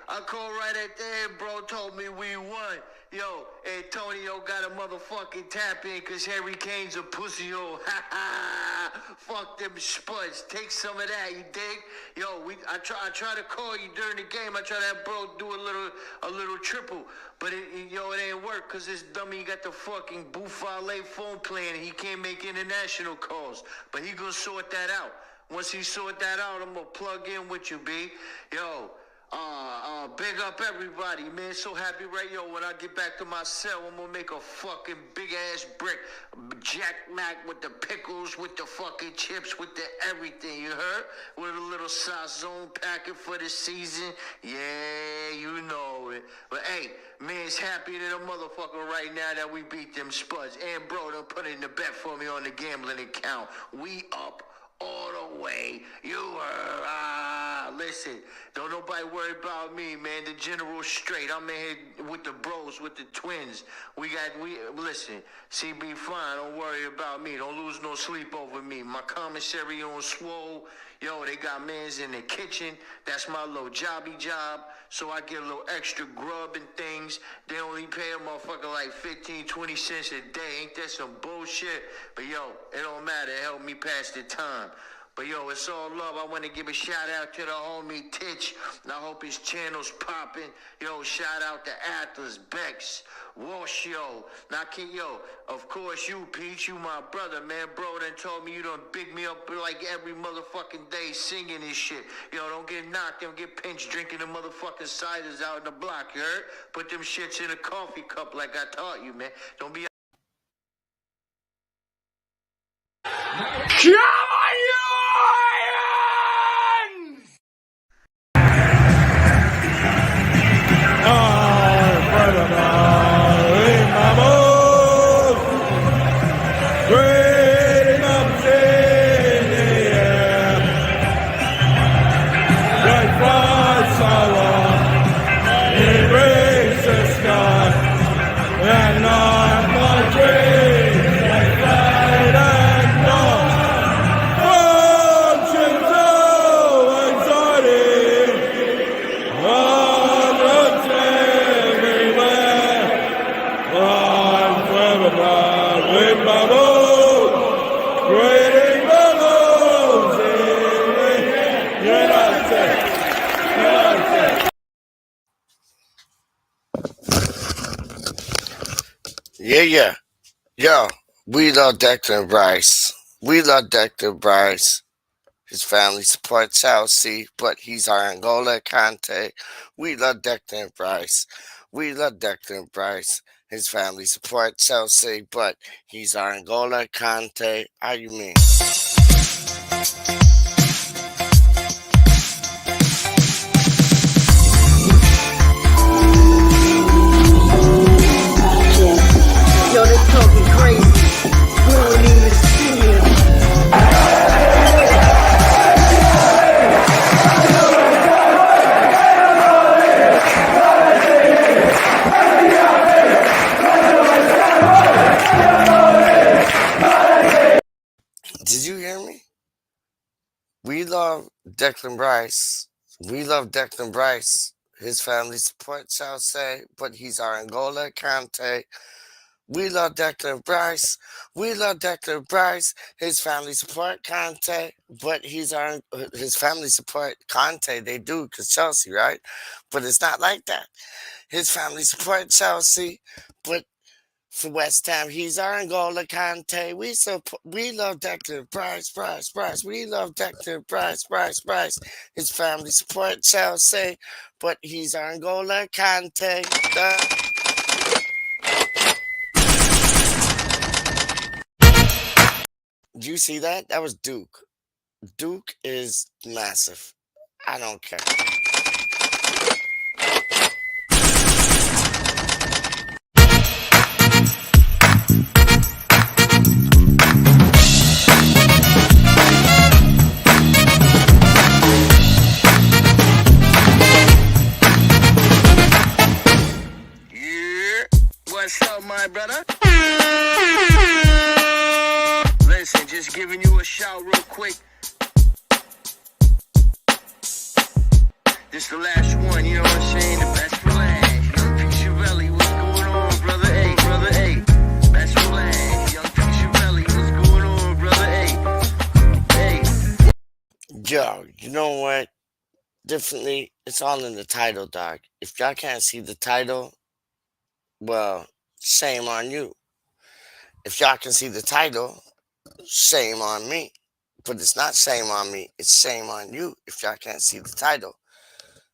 I called right at the end, bro. Told me we won. Yo, Antonio got a motherfucking tap in because Harry Kane's a pussy. Yo, ha ha. Fuck them spuds. Take some of that, you dig? Yo, I try to call you during the game. I try to have bro do a little triple. But it ain't work because this dummy got the fucking Buffale phone playing and he can't make international calls. But he gonna sort that out. Once he sort that out, I'm gonna plug in with you, B. Yo, big up everybody, man. So happy, right? Yo, when I get back to my cell, I'm gonna make a fucking big ass brick. Jack Mac with the pickles, with the fucking chips, with the everything, you heard? With a little sazon packet for the season. Yeah, you know it. But hey, man's happy to the motherfucker right now that we beat them spuds. And bro, they'll put in the bet for me on the gambling account. We up all the way. You heard? Listen, don't nobody worry about me, man. The general's straight. I'm in here with the bros, with the twins. Listen, CB fine. Don't worry about me. Don't lose no sleep over me. My commissary on swole. Yo, they got mans in the kitchen. That's my little jobby job. So I get a little extra grub and things. They only pay a motherfucker like 15, 20 cents a day. Ain't that some bullshit? But yo, it don't matter. It helped me pass the time. But yo, it's all love. I want to give a shout out to the homie tHa. And I hope his channel's popping. Yo, shout out to Atlas, Bex, Wash, yo. Now, of course you, PeacH, you my brother, man. Bro done told me you done big me up like every motherfucking day singing this shit. Yo, don't get knocked, don't get pinched drinking the motherfucking ciders out in the block, you heard? Put them shits in a coffee cup like I taught you, man. Don't be... Yeah. Yo, we love Declan Bryce. We love Declan Bryce. His family supports Chelsea, but he's our Angola Conte. We love Declan Bryce. We love Declan Bryce. His family supports Chelsea, but he's our Angola Conte. How you mean? Yo, they talking crazy. We don't even see him. Did you hear me? We love Declan Bryce. We love Declan Bryce. His family supports Chelsea, but he's our Angola Conte. We love Declan Bryce. We love Declan Bryce. His family support Conte, but his family support Conte. They do because Chelsea, right? But it's not like that. His family support Chelsea, but for West Ham, he's our Angola Conte. We love Declan Bryce. We love Declan Bryce. His family support Chelsea, but he's our Angola Conte. Do you see that? That was Duke. Duke is massive. I don't care. Yeah. What's up, my brother? Listen, just giving you a shout real quick. This the last one, you know what I'm saying? The best for last. Young PeacH, what's going on, brother? Hey, brother, hey. Best for last. Young PeacH, what's going on, brother? Hey, hey. Yo, you know what? Differently, it's all in the title, dog. If y'all can't see the title, well, shame on you. If y'all can see the title, shame on me. But it's not shame on me, it's shame on you if y'all can't see the title.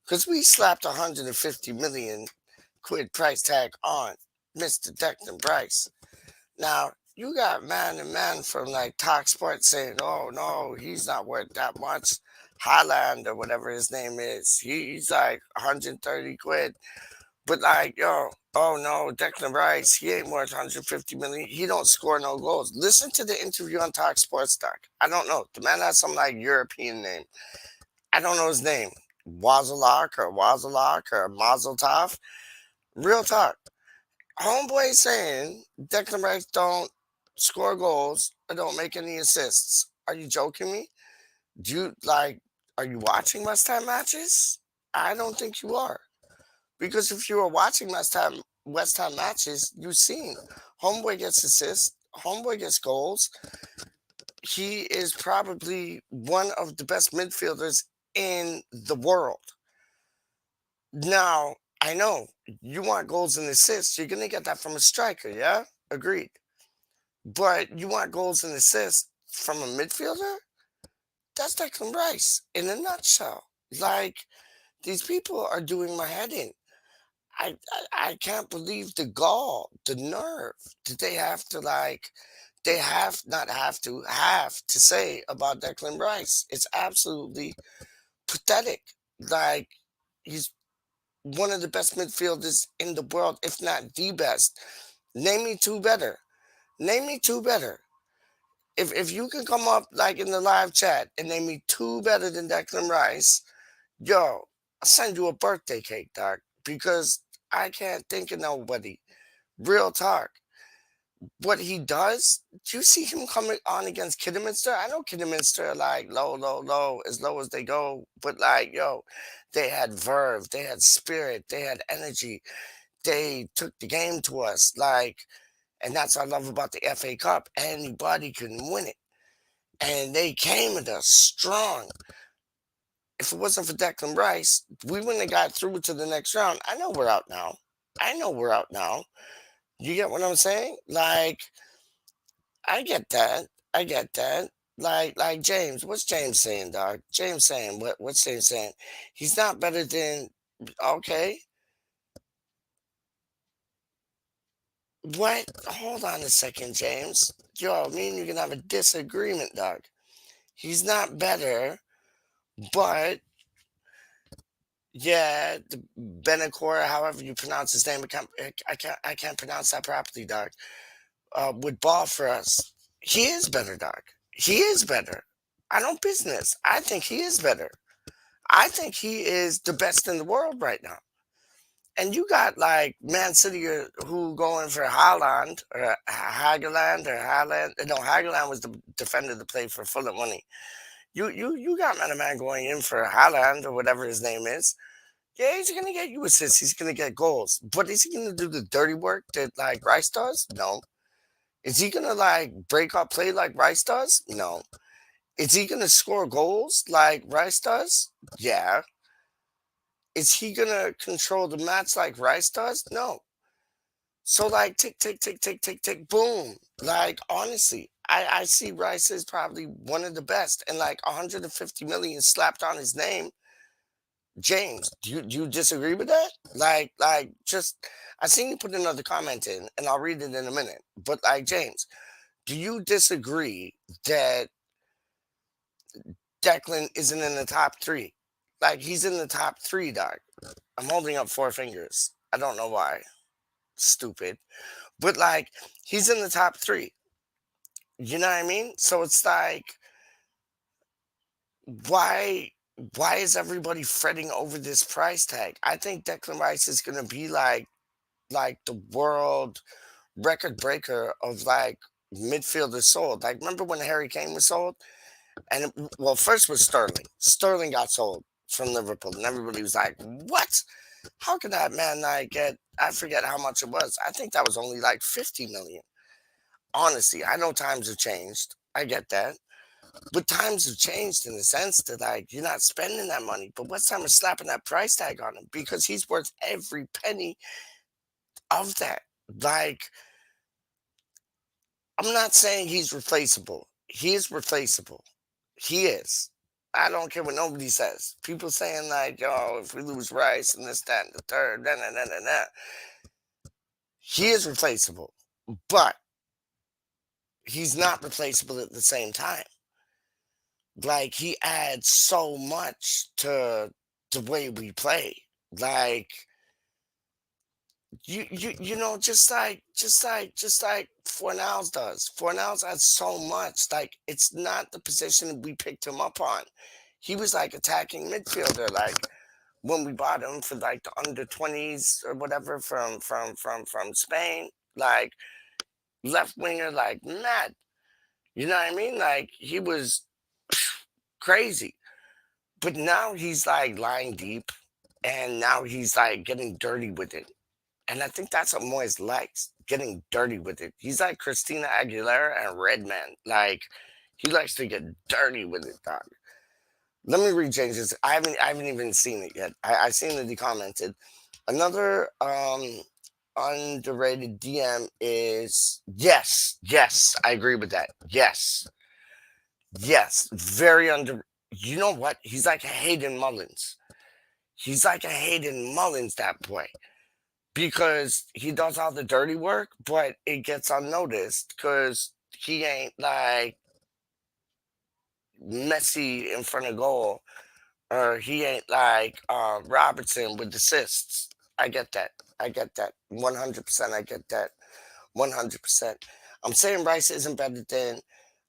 Because we slapped 150 million quid price tag on Mr. Declan Bryce. Now, you got man and man from like Talk Sports saying, oh no, he's not worth that much. Highland or whatever his name is, he's like 130 quid. But like, yo, oh no, Declan Rice, he ain't worth 150 million. He don't score no goals. Listen to the interview on Talk Sports, Doc. I don't know. The man has some like European name. I don't know his name. Wazalak or Mazel Tov. Real talk. Homeboy saying Declan Rice don't score goals or don't make any assists. Are you joking me? Do you like? Are you watching West Ham matches? I don't think you are, because if you were watching West Ham matches, you've seen Homeboy gets assists, Homeboy gets goals. He is probably one of the best midfielders in the world. Now, I know you want goals and assists. You're gonna get that from a striker, yeah? Agreed. But you want goals and assists from a midfielder? That's Declan Rice in a nutshell. Like, these people are doing my head in. I can't believe the gall, the nerve that they have to like, they have to say about Declan Rice. It's absolutely pathetic. Like, he's one of the best midfielders in the world, if not the best. Name me two better. Name me two better. If you can come up like in the live chat and name me two better than Declan Rice, yo, I'll send you a birthday cake, dog. Because I can't think of nobody. Real talk. What he does, do you see him coming on against Kidderminster? I know Kidderminster are like low, as low as they go. But like, yo, they had verve, they had spirit, they had energy. They took the game to us. Like, and that's what I love about the FA Cup. Anybody can win it. And they came at us strong. If it wasn't for Declan Rice, we wouldn't have got through to the next round. I know we're out now. You get what I'm saying? Like, I get that. Like James. What's James saying, dog? James saying what's James saying? He's not better than okay. What? Hold on a second, James. Yo, me and you can have a disagreement, dog. He's not better, but yeah, the Benacor, however you pronounce his name, I can't pronounce that properly, dog. Would ball for us. He is better, dog. He is better. I don't business. I think he is better. I think he is the best in the world right now. And you got like Man City who going for Haaland or Hageland or Haaland. No, Hageland was the defender that played for Fulham money. You got man going in for Haaland or whatever his name is. Yeah, he's gonna get you assists. He's gonna get goals. But is he gonna do the dirty work that like Rice does? No. Is he gonna like break up play like Rice does? No. Is he gonna score goals like Rice does? Yeah. Is he gonna control the match like Rice does? No. So like tick tick tick tick tick tick boom. Like honestly, I see Rice is probably one of the best, and like 150 million slapped on his name. James, do you disagree with that? Like just I seen you put another comment in, and I'll read it in a minute. But like James, do you disagree that Declan isn't in the top three? Like he's in the top three, dog. I'm holding up four fingers. I don't know why. Stupid. But like he's in the top three. You know what I mean? So it's like why is everybody fretting over this price tag? I think Declan Rice is gonna be like the world record breaker of like midfielders sold. Like remember when Harry Kane was sold? And well, first was Sterling. Sterling got sold from Liverpool, and everybody was like, "What? How could that man like get?" I forget how much it was. I think that was only like 50 million. Honestly, I know times have changed. I get that. But times have changed in the sense that like you're not spending that money. But West Ham is slapping that price tag on him because he's worth every penny of that. Like, I'm not saying he's replaceable. He is replaceable. He is. I don't care what nobody says. People saying like, "Oh, if we lose Rice and this, that, and the third, then." He is replaceable, but he's not replaceable at the same time. Like, he adds so much to the way we play. Like, just like Fornals does. Fornals adds so much. Like, it's not the position we picked him up on. He was like attacking midfielder. Like, when we bought him for like the under 20s or whatever from Spain, like left winger, like mad. You know what I mean? Like, he was crazy. But now he's like lying deep, and now he's like getting dirty with it. And I think that's what Moyes likes, getting dirty with it. He's like Christina Aguilera and Redman. Like, he likes to get dirty with it, dog. Let me read James's. I haven't even seen it yet. I seen that he commented. Another underrated DM is yes, I agree with that. Yes, very under. You know what? He's like a Hayden Mullins. He's like a Hayden Mullins, that boy, because he does all the dirty work, but it gets unnoticed because he ain't like Messi in front of goal, or he ain't like Robertson with assists. I get that. 100%. I get that. 100%. I'm saying Rice isn't better than.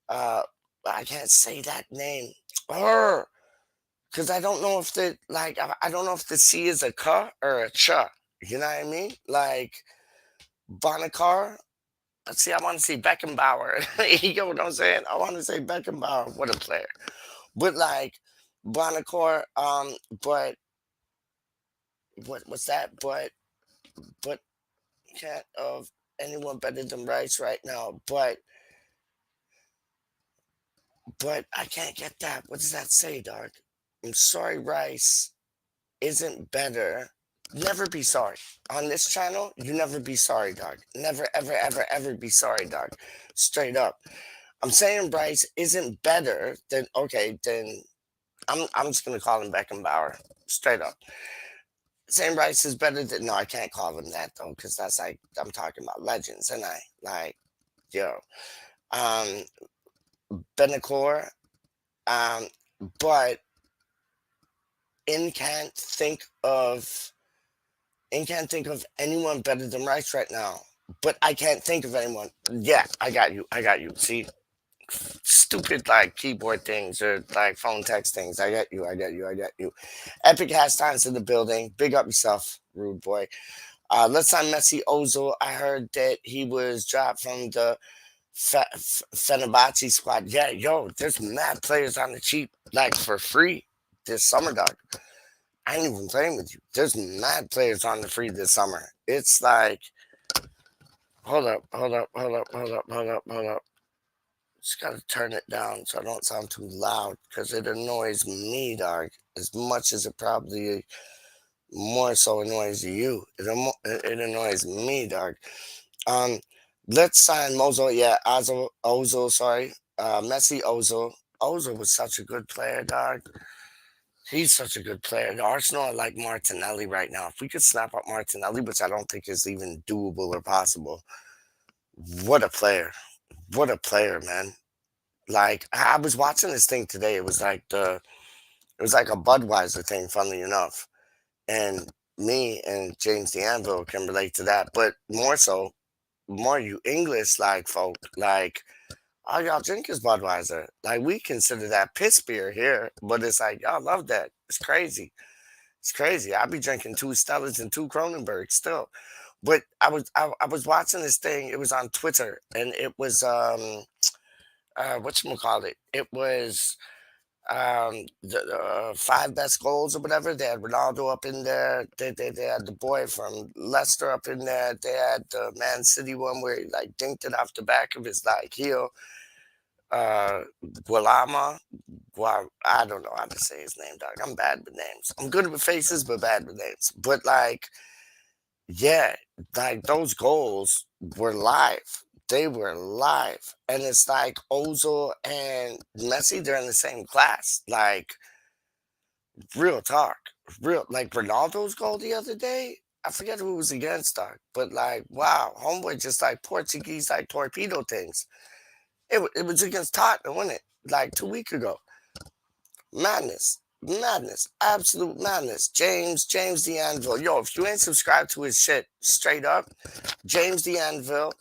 Uh, I can't say that name. Because I don't know if I don't know if the C is a K or a Ch. You know what I mean? Like Bonakar. Let's see, I want to see Beckenbauer. You know what I'm saying? I want to say Beckenbauer. What a player. But like Bonacor, but what's that? But can't of anyone better than Rice right now. But I can't get that. What does that say, dog? I'm sorry, Rice isn't better. Never be sorry. On this channel, you never be sorry, dog. Never, ever, ever, ever be sorry, dog. Straight up. I'm saying Bryce isn't better than, okay, then I'm just gonna call him Beckenbauer. Straight up. Saying Bryce is better than, no, I can't call him that though, because that's like, I'm talking about legends, and I like, yo. Benacore, but can't think of anyone better than Rice right now. But I can't think of anyone. Yeah, I got you. See, stupid like keyboard things or like phone text things. I get you. Epic has times in the building. Big up yourself, rude boy. Let's sign Messi Ozil. I heard that he was dropped from the Fenerbahce squad. Yeah, yo, there's mad players on the cheap, like for free this summer, dog. I ain't even playing with you. There's mad players on the free this summer. It's like, hold up. Just gotta turn it down so I don't sound too loud because it annoys me, dog, as much as it probably more so annoys you. It annoys me, dog. Let's sign Mozo. Yeah, Ozil, sorry. Messi Ozil. Ozil was such a good player, dog. He's such a good player. The Arsenal are like Martinelli right now. If we could snap up Martinelli, which I don't think is even doable or possible, what a player. What a player, man. Like, I was watching this thing today. It was like a Budweiser thing, funnily enough. And me and James the Anvil can relate to that. But more you English like folk, like all y'all drink is Budweiser. Like, we consider that piss beer here, but it's like y'all love that. It's crazy. I be drinking 2 Stellas and 2 Kronenbergs still. But I was watching this thing. It was on Twitter, and it was whatchamacallit? It was The five best goals or whatever. They had Ronaldo up in there. They had the boy from Leicester up in there. They had the Man City one where he like dinked it off the back of his like heel. Uh, Gualama. I don't know how to say his name, dog. I'm bad with names. I'm good with faces, but bad with names. But like, yeah, like those goals were live. They were live. And it's like Ozil and Messi, they're in the same class. Like, real talk. Real like Ronaldo's goal the other day. I forget who it was against, dog. But like, wow, homeboy just like Portuguese like torpedo things. It was against Tottenham, wasn't it? Like 2 weeks ago. Madness. Madness. Absolute madness. James the Anvil. Yo, if you ain't subscribed to his shit straight up, James the Anvil,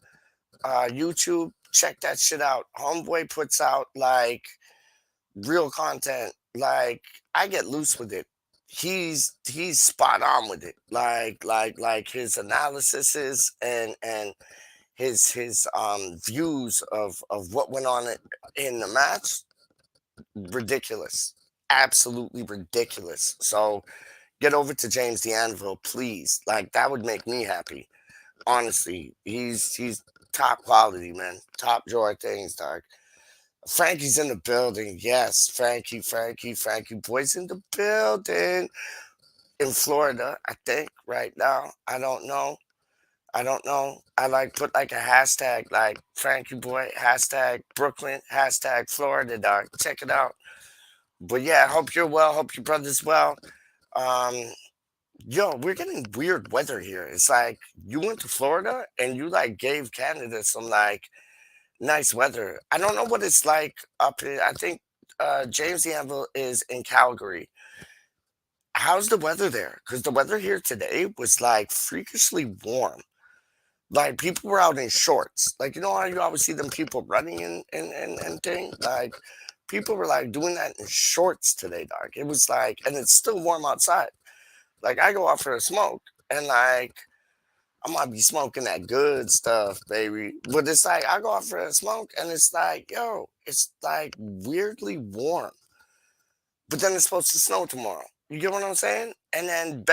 YouTube, check that shit out. Homeboy puts out like real content. Like I get loose with it. He's spot on with it. Like his analyses and his views of what went on in the match, ridiculous. Absolutely ridiculous. So get over to James the Anvil, please. Like that would make me happy. Honestly, he's top quality, man. Top drawer things, dog. Frankie's in the building. Yes, Frankie boy's in the building. In Florida, I think, right now. I don't know. I like put like a hashtag like Frankie boy, hashtag Brooklyn, hashtag Florida, dog. Check it out. But yeah, I hope you're well. Hope your brother's well. Um, Yo, we're getting weird weather here. It's like you went to Florida and you like gave Canada some like nice weather. I don't know what it's like up here. I think James the Anvil is in Calgary. How's the weather there? Because the weather here today was like freakishly warm. Like people were out in shorts. Like you know how you always see them people running and thing? Like people were like doing that in shorts today, dog. It was like, and it's still warm outside. Like I go out for a smoke and like I might be smoking that good stuff, baby. But it's like I go out for a smoke and it's like, yo, it's like weirdly warm. But then it's supposed to snow tomorrow. You get what I'm saying? And then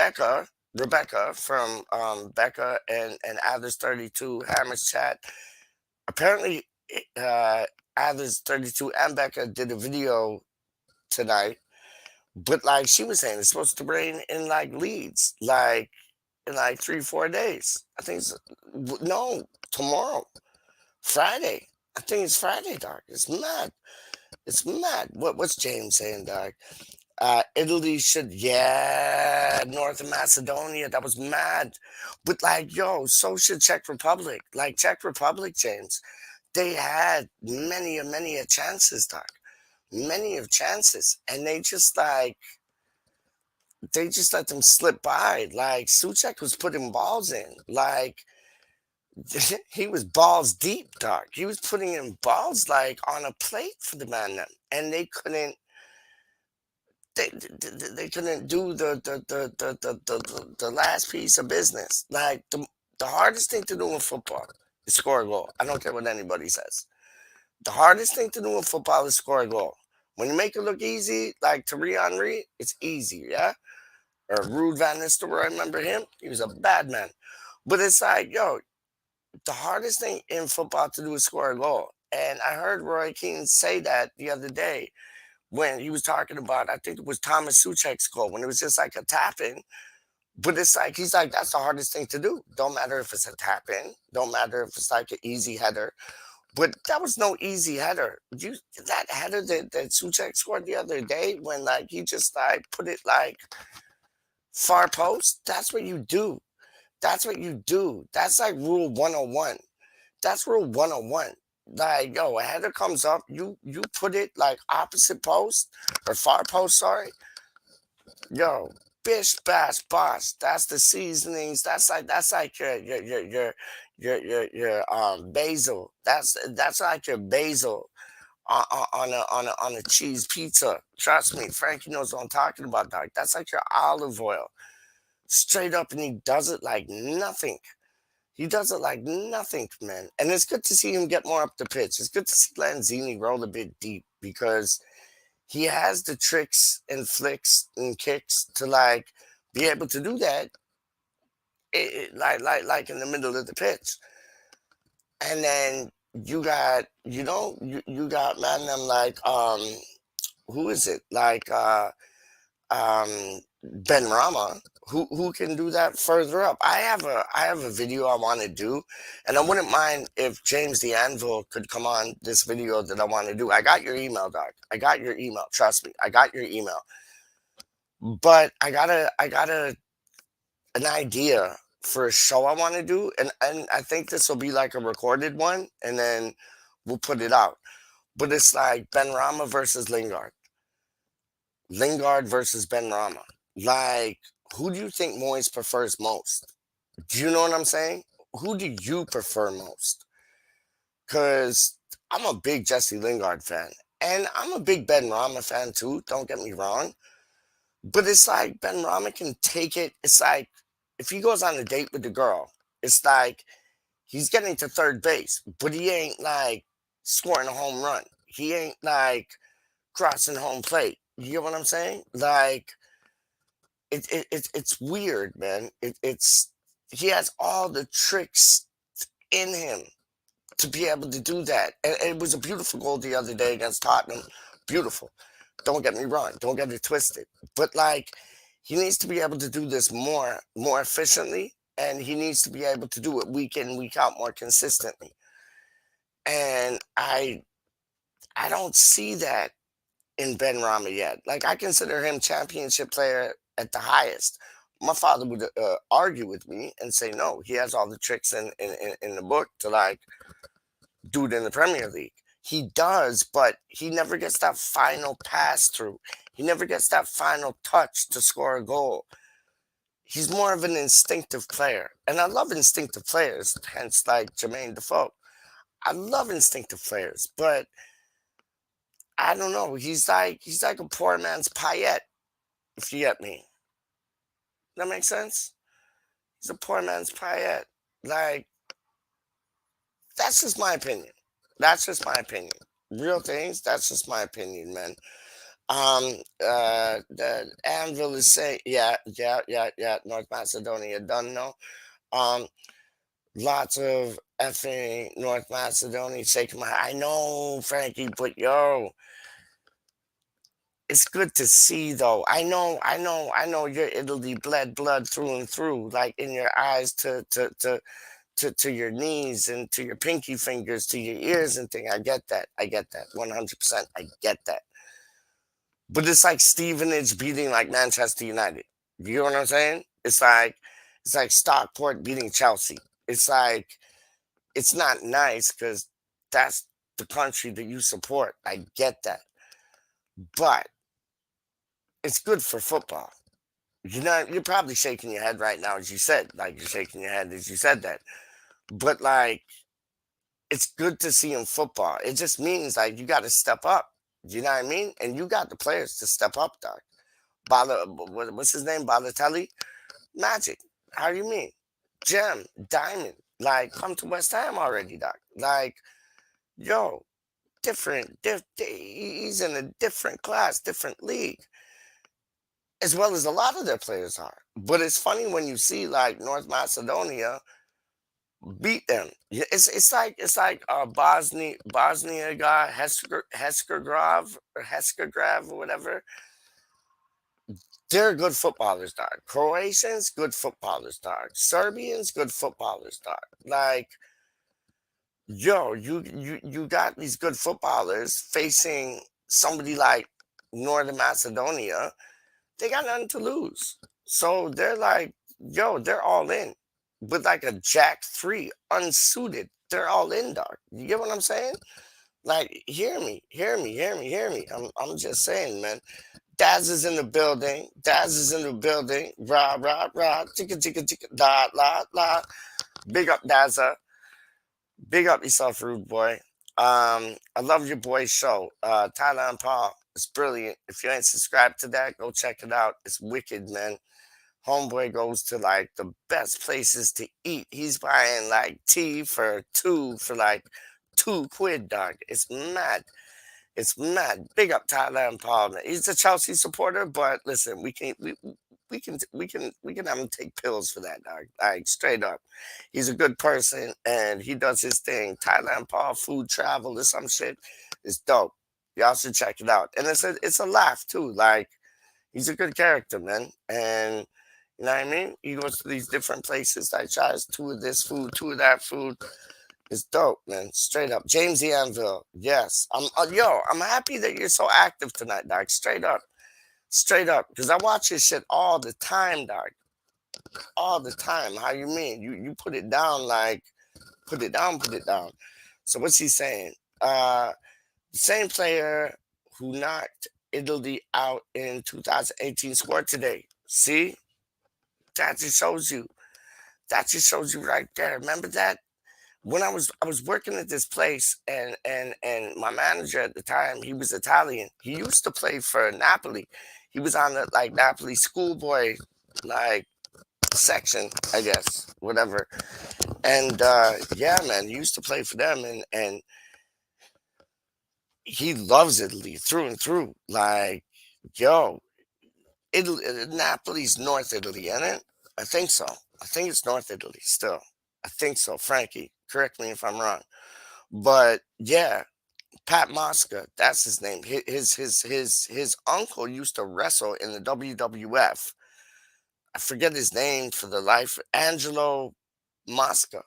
Rebecca from Becca and Others 32 Hammers Chat. Apparently Others 32 and Becca did a video tonight. But like she was saying, it's supposed to rain in like Leeds, like in like 3-4 days. I think it's no tomorrow, Friday. I think it's Friday, dog. It's mad. It's mad. What's James saying, dog? Italy should, yeah, North Macedonia. That was mad. But like, yo, so should Czech Republic. Like Czech Republic, James. They had many a chances, dog. Many of chances, and they just let them slip by. Like Suchek was putting balls in. Like he was balls deep, dog. He was putting in balls like on a plate for the man them, and they couldn't. They couldn't do the last piece of business. Like the hardest thing to do in football is score a goal. I don't care what anybody says. The hardest thing to do in football is score a goal. When you make it look easy, like Thierry Henry, it's easy, yeah? Or Ruud Van Nistelrooy, remember him? He was a bad man. But it's like, yo, the hardest thing in football to do is score a goal. And I heard Roy Keane say that the other day when he was talking about, I think it was Thomas Suchek's goal, when it was just like a tap in. But it's like, he's like, that's the hardest thing to do. Don't matter if it's a tap in, don't matter if it's like an easy header. But that was no easy header. That header that Suchek scored the other day when like he just like put it like far post, that's what you do. That's what you do. That's like rule 101. That's rule 101. Like, yo, a header comes up, you put it like opposite post or far post, sorry. Yo, bish bash bosh. That's the seasonings. That's like your basil. That's like your basil on a cheese pizza. Trust me, Frankie knows what I'm talking about, dog. That's like your olive oil. Straight up, and he does it like nothing. He does it like nothing, man. And it's good to see him get more up the pitch. It's good to see Lanzini roll a bit deep because he has the tricks and flicks and kicks to like be able to do that, like in the middle of the pitch. And then you got, you got man them like who is it? Like Ben Rama, who can do that further up. I have a video I want to do, and I wouldn't mind if James the Anvil could come on this video that I want to do. I got your email, Doc. I got your email. Trust me, I got your email. But I got an idea for a show I want to do, and I think this will be like a recorded one, and then we'll put it out. But it's like Ben Rama versus Lingard. Lingard versus Ben Rama. Like, who do you think Moyes prefers most? Do you know what I'm saying? Who do you prefer most? Because I'm a big Jesse Lingard fan. And I'm a big Ben Rama fan too, don't get me wrong. But it's like Ben Rama can take it. It's like if he goes on a date with the girl, it's like he's getting to third base, but he ain't like scoring a home run. He ain't like crossing home plate. You get what I'm saying? Like it's weird, man. It's he has all the tricks in him to be able to do that. And it was a beautiful goal the other day against Tottenham. Beautiful. Don't get me wrong. Don't get it twisted. But like he needs to be able to do this more efficiently, and he needs to be able to do it week in, week out more consistently. And I don't see that in Ben Rama yet. Like I consider him championship player at the highest. My father would argue with me and say no, he has all the tricks in the book to like do it in the Premier League. He does, but he never gets that final pass through. He never gets that final touch to score a goal. He's more of an instinctive player. And I love instinctive players, hence like Jermaine Defoe. I love instinctive players, but I don't know. He's like a poor man's Payet, if you get me. That makes sense? He's a poor man's Payet. Like, that's just my opinion. That's just my opinion. Real things, that's just my opinion, man. The Anvil is saying, yeah, North Macedonia done no. Lots of effing North Macedonia shaking my, I know, Frankie, but yo, it's good to see though. I know your Italy bled blood through and through, like in your eyes to your knees and to your pinky fingers, to your ears and thing. I get that. 100%. I get that. But it's like Stevenage beating like Manchester United. You know what I'm saying? It's like Stockport beating Chelsea. It's like it's not nice because that's the country that you support. I get that. But it's good for football. You know, you're probably shaking your head right now, as you said. Like you're shaking your head as you said that. But like, it's good to see in football. It just means like you got to step up. You know what I mean? And you got the players to step up, Doc. What's his name? Balotelli? Magic. How do you mean? Gem, Diamond. Like, come to West Ham already, Doc. Like, yo, he's in a different class, different league, as well as a lot of their players are. But it's funny when you see like North Macedonia beat them. It's like Bosnia guy Heskergrav or whatever. They're good footballers, dog. Croatians, good footballers, dog. Serbians, good footballers, dog. Like, yo, you got these good footballers facing somebody like Northern Macedonia. They got nothing to lose. So they're like, yo, they're all in. With like a Jack 3, unsuited. They're all in, dog. You get what I'm saying? Like, hear me. I'm just saying, man. Daz is in the building. Rah, rah, rah. Ticka, ticka, ticka. La, la, la. Big up, Dazza. Big up yourself, rude boy. I love your boy's show. Tyler and Paul. It's brilliant. If you ain't subscribed to that, go check it out. It's wicked, man. Homeboy goes to like the best places to eat. He's buying like tea for like £2, dog. It's mad. It's mad. Big up Tyler and Paul, man. He's a Chelsea supporter, but listen, we can have him take pills for that, dog. Like straight up. He's a good person and he does his thing. Tyler and Paul, food travel or some shit. It's dope. Y'all should check it out. And it's a laugh too. Like he's a good character, man. And you know what I mean? He goes to these different places, like tries two of this food, two of that food. It's dope, man. Straight up. James Anvil. Yes. I'm happy that you're so active tonight, dog. Straight up. Straight up. Because I watch this shit all the time, dog. All the time. How you mean? You put it down like put it down, put it down. So what's he saying? The same player who knocked Italy out in 2018 scored today. See? That just shows you. That just shows you right there. Remember that? When I was working at this place and my manager at the time, he was Italian. He used to play for Napoli. He was on the like Napoli schoolboy like section, I guess, whatever. And yeah, man, he used to play for them and he loves Italy through and through. Like, yo, Italy, Napoli's North Italy, isn't it? I think so. I think it's North Italy still. I think so. Frankie, correct me if I'm wrong. But yeah, Pat Mosca, that's his name. His uncle used to wrestle in the WWF. I forget his name for the life. Angelo Mosca.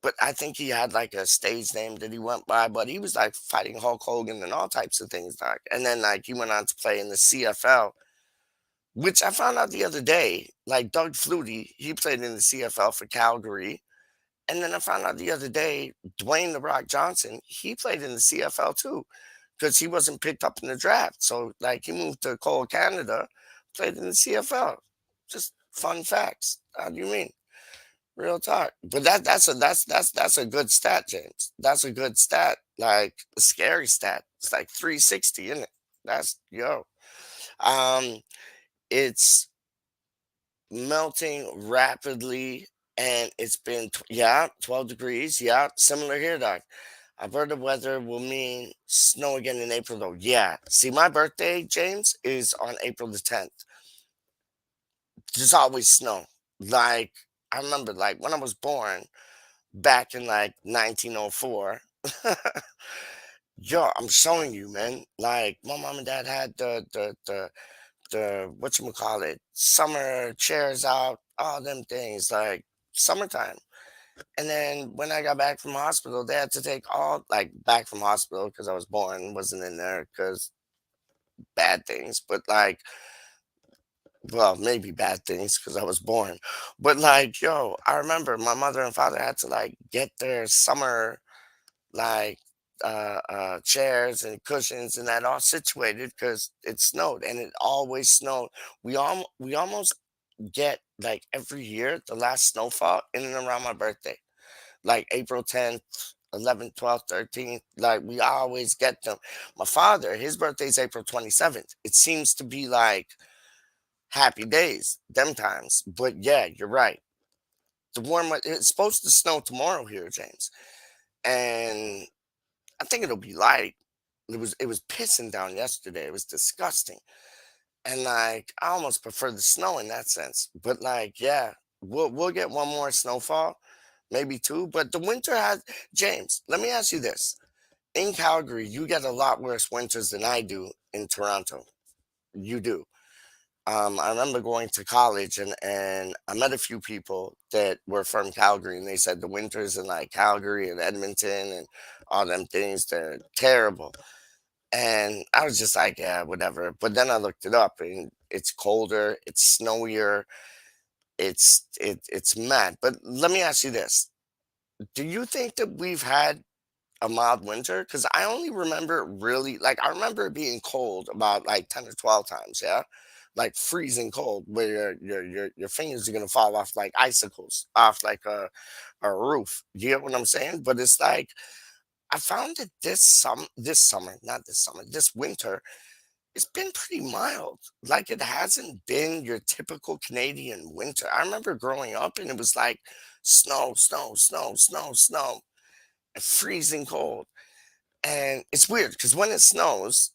But I think he had like a stage name that he went by. But he was like fighting Hulk Hogan and all types of things. Like, and then like he went on to play in the CFL, which I found out the other day. Like Doug Flutie, he played in the CFL for Calgary. And then I found out the other day, Dwayne The Rock Johnson, he played in the CFL too, because he wasn't picked up in the draft. So like he moved to Cole, Canada, played in the CFL. Just fun facts. How do you mean? Real talk. But that's a good stat, James. That's a good stat. Like a scary stat. It's like 360, isn't it? That's yo. Um, it's melting rapidly and it's been yeah 12 degrees, yeah, similar here, doc. I've heard the weather will mean snow again in April though. Yeah, see, my birthday, James, is on April the 10th. There's always snow. Like I remember like when I was born back in like 1904. Yo, I'm showing you, man. Like my mom and dad had the whatchamacallit, summer chairs out, all them things, like summertime. And then when I got back from hospital, they had to take all like back from hospital because I was born, wasn't in there because bad things, but like, well, maybe bad things because I was born. But like, yo, I remember my mother and father had to like get their summer like chairs and cushions and that all situated because it snowed and it always snowed. We almost get like every year the last snowfall in and around my birthday, like April 10th, 11th, 12th, 13th. Like we always get them. My father, his birthday's April 27th. It seems to be like happy days, them times. But yeah, you're right. The warm, it's supposed to snow tomorrow here, James, and I think it'll be light. It was pissing down yesterday. It was disgusting. And like I almost prefer the snow in that sense. But like, yeah, we'll get one more snowfall, maybe two. But the winter has James, let me ask you this. In Calgary, you get a lot worse winters than I do in Toronto. You do. I remember going to college and I met a few people that were from Calgary and they said the winters in like Calgary and Edmonton and all them things, they're terrible. And I was just like, yeah, whatever. But then I looked it up and it's colder, it's snowier, it's mad. But let me ask you this. Do you think that we've had a mild winter? Because I only remember it really like I remember it being cold about like 10 or 12 times, yeah? Like freezing cold where your fingers are gonna fall off like icicles off like a roof. You get what I'm saying? But it's like I found that this winter, it's been pretty mild. Like it hasn't been your typical Canadian winter. I remember growing up and it was like snow, snow, snow, snow, snow, and freezing cold. And it's weird because when it snows,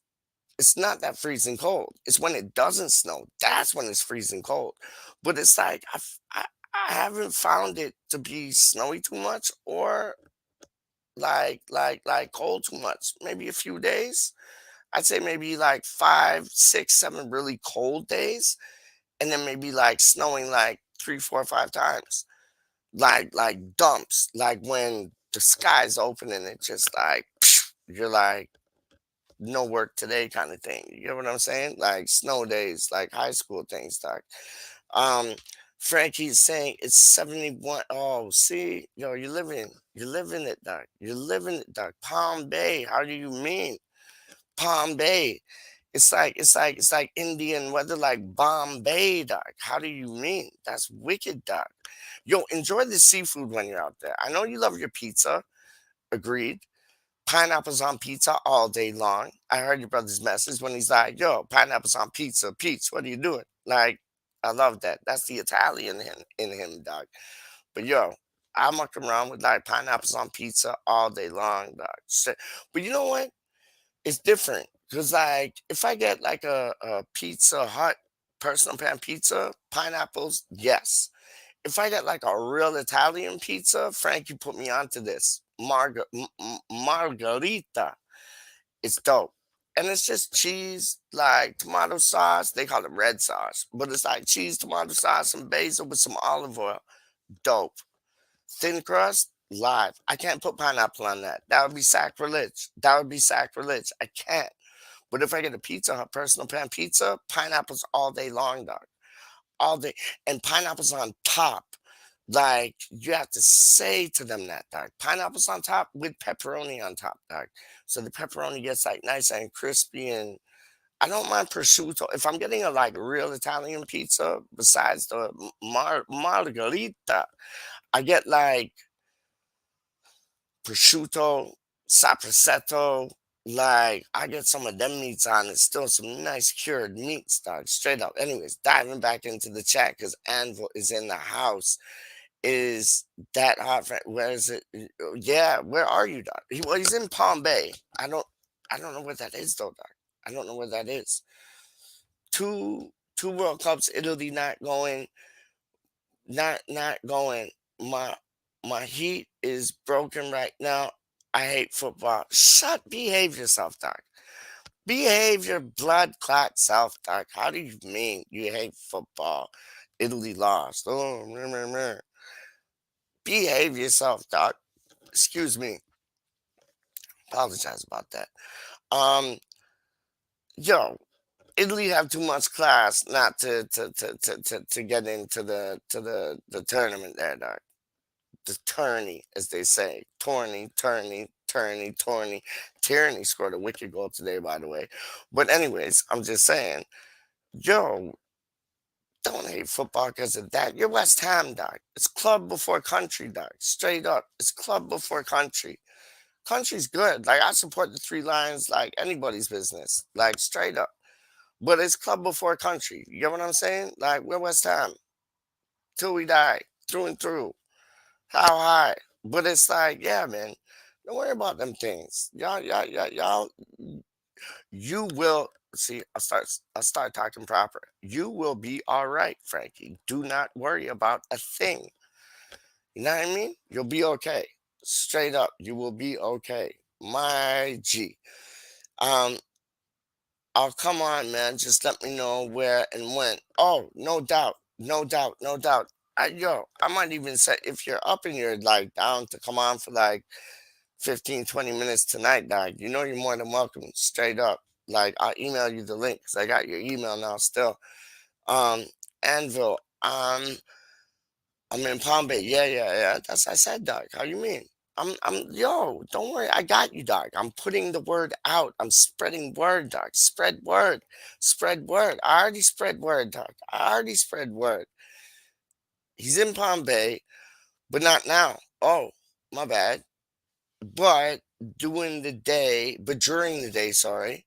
it's not that freezing cold. It's when it doesn't snow. That's when it's freezing cold. But it's like I haven't found it to be snowy too much or like cold too much. Maybe a few days. I'd say maybe like 5, 6, 7 really cold days, and then maybe like snowing like 3, 4, 5 times. Like dumps. Like when the sky's open and it just like you're like no work today kind of thing. You get what I'm saying? Like snow days, like high school things, doc. Um, Frankie's saying it's 71. Oh, see, yo, you're living it, doc. You're living it, doc. Palm Bay. How do you mean? Palm Bay. It's like Indian weather, like Bombay, doc. How do you mean? That's wicked, doc. Yo, enjoy the seafood when you're out there. I know you love your pizza. Agreed. Pineapples on pizza all day long. I heard your brother's message when he's like, yo, pineapples on pizza. PeacH, what are you doing? Like, I love that. That's the Italian in him, dog. But yo, I muck around with like pineapples on pizza all day long, dog. But you know what? It's different. Cause like if I get like a Pizza Hut personal pan pizza, pineapples, yes. If I get like a real Italian pizza, Frank, you put me onto this. Margarita. It's dope. And it's just cheese, like tomato sauce. They call it red sauce, but it's like cheese, tomato sauce, and basil with some olive oil. Dope. Thin crust, live. I can't put pineapple on that. That would be sacrilege. That would be sacrilege. I can't. But if I get a Pizza Hut personal pan pizza, pineapples all day long, dog. All day. And pineapples on top. Like you have to say to them that, dog. Pineapples on top with pepperoni on top, dog. So the pepperoni gets like nice and crispy, and I don't mind prosciutto. If I'm getting a like real Italian pizza, besides the margherita, I get like prosciutto, saposetto. Like I get some of them meats on it, still some nice cured meats, dog. Straight up. Anyways, diving back into the chat because Anvil is in the house. Is that hot? Where is it? Yeah, where are you, Doc? Well, he's in Palm Bay. I don't know where that is, though, Doc. I don't know where that is. Two World Cups, Italy not going, not going. My my heat is broken right now. I hate football. Behave yourself, Doc. Behave your blood clot self, Doc. How do you mean you hate football? Italy lost. Oh, meh, meh, meh. Behave yourself, Doc. Excuse me. Apologize about that. Um, yo, Italy have too much class not to get into the tournament there, Doc. The tourney, as they say. Tourney. Tyranny scored a wicked goal today, by the way. But anyways, I'm just saying, yo, don't hate football because of that. You're West Ham, Doc. It's club before country, Doc. Straight up. It's club before country. Country's good. Like I support the Three Lions like anybody's business. Like straight up. But it's club before country. You get what I'm saying? Like we're West Ham. Till we die. Through and through. How high? But it's like, yeah, man. Don't worry about them things. Y'all, you will see, I'll start talking proper. You will be all right, Frankie. Do not worry about a thing. You know what I mean? You'll be okay. Straight up, you will be okay. My G. Um, oh come on, man. Just let me know where and when. Oh, no doubt. No doubt. No doubt. I might even say if you're up and you're like down to come on for like 15, 20 minutes tonight, dog, you know you're more than welcome. Straight up. Like I'll email you the link because I got your email now still. Um, Anvil. I'm in Palm Bay. Yeah. That's I said, dog. How you mean? Yo, don't worry. I got you, dog. I'm putting the word out. I'm spreading word, dog. Spread word. Spread word. I already spread word, dog. I already spread word. He's in Palm Bay, but not now. Oh, my bad. But during the day, sorry,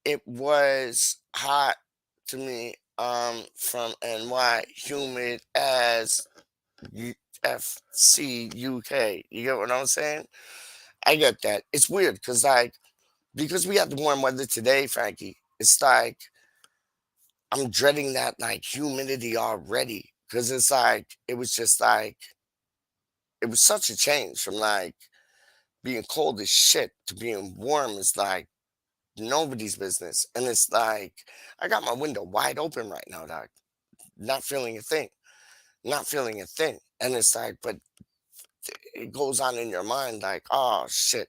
it was hot to me. From NY, humid as FC UK. You get what I'm saying? I get that. It's weird because like because we had the warm weather today, Frankie. It's like I'm dreading that like humidity already because it's like it was just like it was such a change from like being cold as shit to being warm. Is like nobody's business, and it's like I got my window wide open right now, doc. Not feeling a thing, not feeling a thing, and it's like, but it goes on in your mind like, oh shit.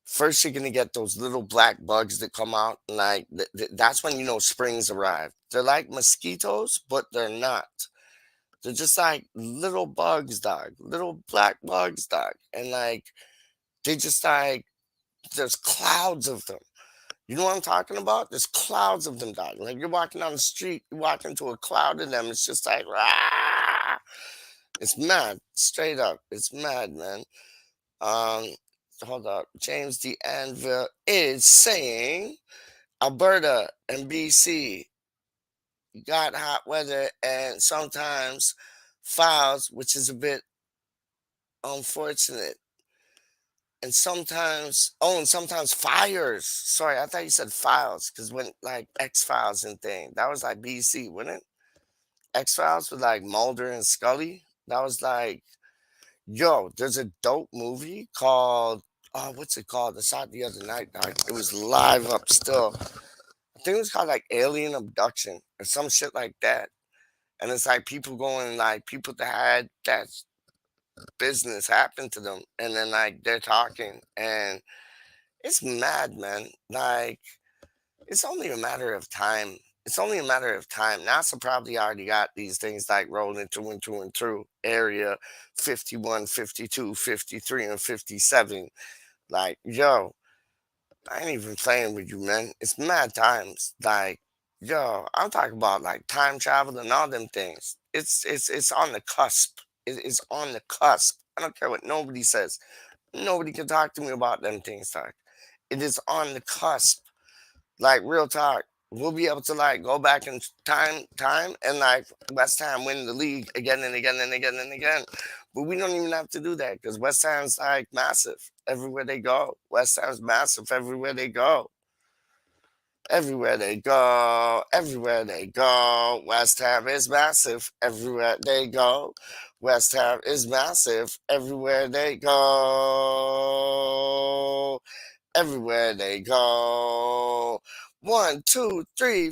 First, you're gonna get those little black bugs that come out, and like that's when you know spring's arrived. They're like mosquitoes, but they're not. They're just like little bugs, dog. Little black bugs, dog. And like they just like there's clouds of them. You know what I'm talking about? There's clouds of them, dog. Like you're walking down the street, you walk into a cloud of them. It's just like, rah! It's mad, straight up. It's mad, man. Um, hold up. James the Anvil is saying Alberta and BC got hot weather and sometimes fouls, which is a bit unfortunate. And sometimes fires. Sorry, I thought you said files because when like X Files and thing, that was like BC, wasn't it? X Files with like Mulder and Scully. That was like, yo, there's a dope movie called, oh, what's it called? I saw it the other night. Dog. It was live up still. I think it was called like Alien Abduction or some shit like that. And it's like people going, like people that had that business happen to them. And then like they're talking. And it's mad, man. Like, it's only a matter of time. It's only a matter of time. NASA probably already got these things like rolling through and through and through. Area 51, 52, 53, and 57. Like, yo, I ain't even playing with you, man. It's mad times. Like, yo, I'm talking about like time travel and all them things. It's on the cusp. It is on the cusp. I don't care what nobody says. Nobody can talk to me about them things, talk. It is on the cusp. Like real talk. We'll be able to like go back in time, and like West Ham win the league again and again and again and again. But we don't even have to do that because West Ham's like massive everywhere they go. West Ham's massive everywhere they go. Everywhere they go, everywhere they go. West Ham is massive everywhere they go. West Ham is massive everywhere they go. Everywhere they go. 1, 2, 3.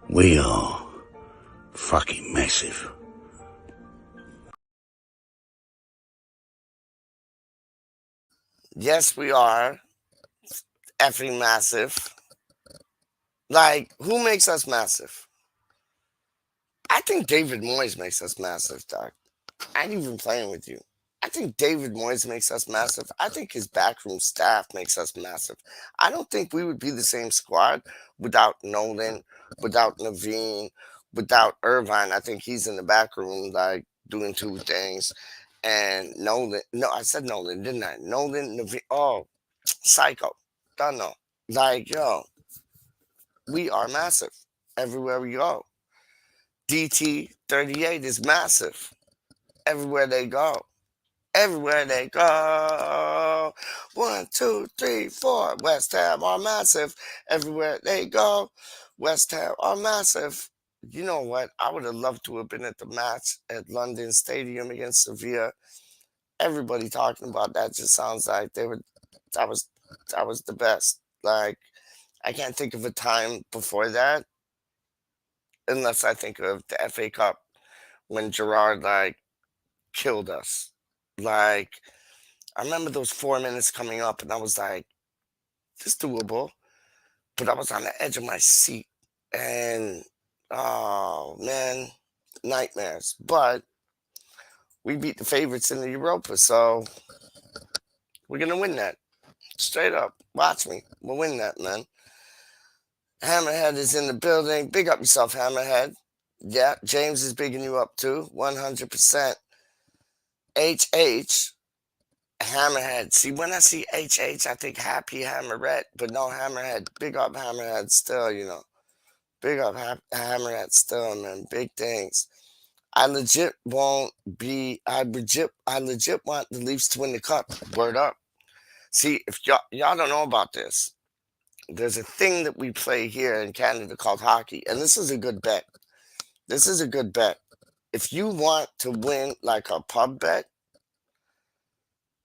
We are fucking massive. Yes, we are effing massive. Like, who makes us massive? I think David Moyes makes us massive, Doc. I ain't even playing with you. I think David Moyes makes us massive. I think his backroom staff makes us massive. I don't think we would be the same squad without Nolan, without Naveen, without Irvine. I think he's in the back room, like, doing two things. And Nolan, no, I said Nolan, didn't I? Nolan, Naveen, oh, Psycho. Don't know. Like, yo, we are massive everywhere we go. DT 38 is massive everywhere they go. Everywhere they go. 1, 2, 3, 4. West Ham are massive. Everywhere they go. West Ham are massive. You know what? I would have loved to have been at the match at London Stadium against Sevilla. Everybody talking about that just sounds like they were. That was that was the best. Like I can't think of a time before that unless I think of the FA Cup when Gerard like killed us. Like I remember those 4 minutes coming up, and I was like, "This doable," but I was on the edge of my seat, and oh man, nightmares. But we beat the favorites in the Europa, so we're gonna win that. Straight up, watch me. We'll win that, man. Hammerhead is in the building. Big up yourself, Hammerhead. Yeah, James is bigging you up too. 100%. HH. Hammerhead. See, when I see HH, I think Happy Hammerhead, but no Hammerhead. Big up Hammerhead still, you know. Big up Hammerhead still, man. Big things. I legit won't be. I legit want the Leafs to win the cup. Word up. See, if y'all don't know about this, there's a thing that we play here in Canada called hockey, and this is a good bet. This is a good bet. If you want to win like a pub bet,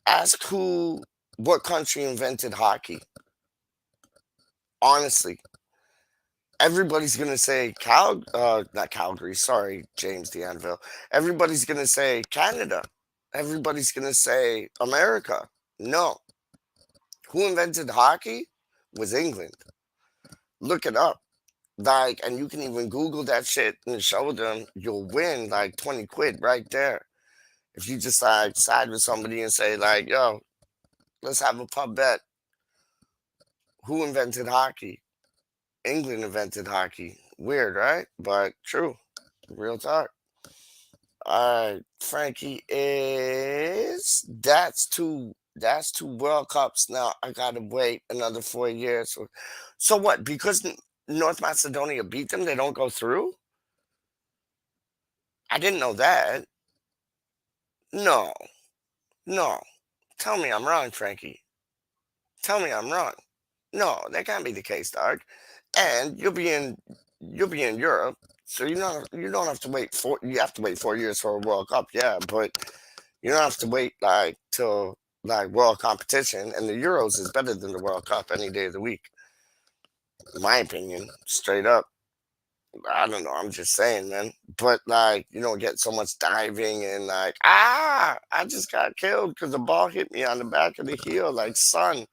ask what country invented hockey. Honestly, everybody's gonna say not Calgary. Sorry, James DeAnville. Everybody's gonna say Canada. Everybody's gonna say America. No, who invented hockey was England. Look it up. Like, and you can even Google that shit and show them. You'll win like 20 quid right there. If you just like side with somebody and say like, "Yo, let's have a pub bet. Who invented hockey?" England invented hockey. Weird, right? But true. Real talk. All right, Frankie is that's two World Cups now. I gotta wait another 4 years. So what? Because North Macedonia beat them, they don't go through? I didn't know that. No, no. Tell me I'm wrong, Frankie. Tell me I'm wrong. No, that can't be the case, dog. And you'll be in Europe, so you don't have to wait you have to wait 4 years for a World Cup, yeah, but you don't have to wait like till like world competition, and the Euros is better than the World Cup any day of the week. In my opinion, straight up. I don't know, I'm just saying, man. But like, you don't get so much diving and like, I just got killed because the ball hit me on the back of the heel, like son.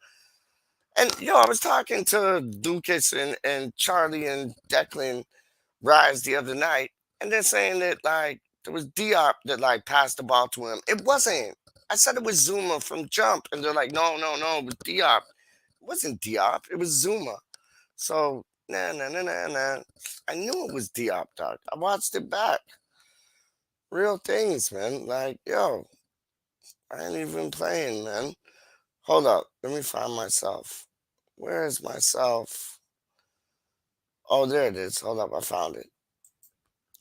And I was talking to Lucas and Charlie and Declan Rise the other night, and they're saying that like there was Diop that like passed the ball to him. It wasn't. I said it was Zuma from Jump, and they're like, no, no, no, it was Diop. It wasn't Diop. It was Zuma. So nah, nah, nah, nah, nah. I knew it was Diop, dog. I watched it back. Real things, man. Like I ain't even playing, man. Hold up. Let me find myself. Where is myself? Oh, there it is. Hold up. I found it.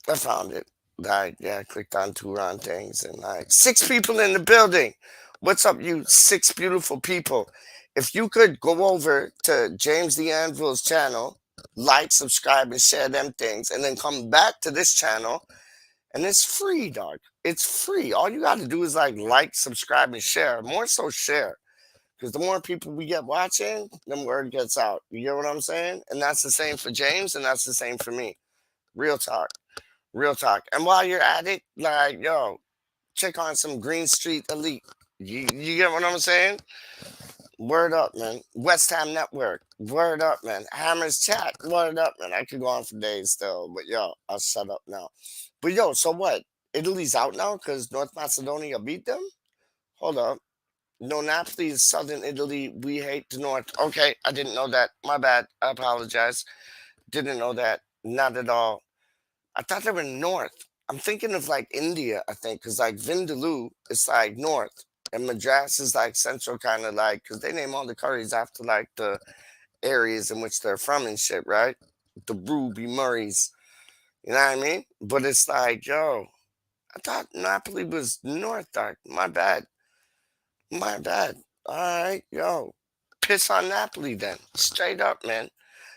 I found it. Like, yeah, I clicked on two round things and like 6 people in the building. What's up, you 6 beautiful people? If you could go over to James the Anvil's channel, like, subscribe, and share them things, and then come back to this channel, and it's free, dog. It's free. All you got to do is like, subscribe, and share. More so, share. Because the more people we get watching, the word gets out. You get what I'm saying? And that's the same for James, and that's the same for me. Real talk. Real talk. And while you're at it, like, check on some Green Street Elite. You get what I'm saying? Word up, man. WeStHaM Network. Word up, man. Hammers Chat. Word up, man. I could go on for days still, but I'll shut up now. But so what? Italy's out now because North Macedonia beat them? Hold up. No, Napoli is Southern Italy. We hate the North. Okay, I didn't know that. My bad. I apologize. Didn't know that. Not at all. I thought they were North. I'm thinking of like India, I think, because like Vindaloo is like North. And Madras is like Central, kind of like, because they name all the curries after like the areas in which they're from and shit, right? The Ruby Murrays. You know what I mean? But it's like, I thought Napoli was North, dog. My bad. My bad. All right, piss on Napoli then. Straight up, man.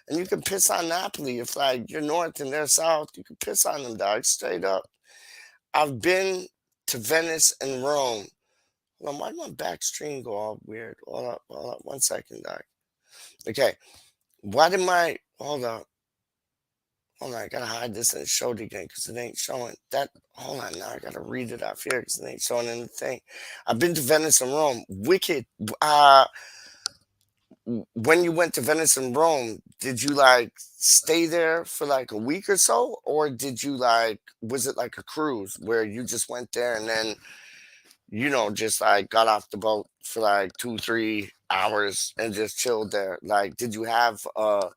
And you can piss on Napoli if like you're north and they're south. You can piss on them, dog, straight up. I've been to Venice and Rome. Hold on, why did my back stream go all weird? Hold up, 1 second, dog. Okay, why did my hold on, I gotta hide this and show it again because it ain't showing. That hold on now, I gotta read it off here because it ain't showing anything. I've been to Venice and Rome. Wicked. When you went to Venice and Rome, did you like stay there for like a week or so, or did you like was it like a cruise where you just went there and then just like got off the boat for like 2-3 hours and just chilled there? Like, did you have an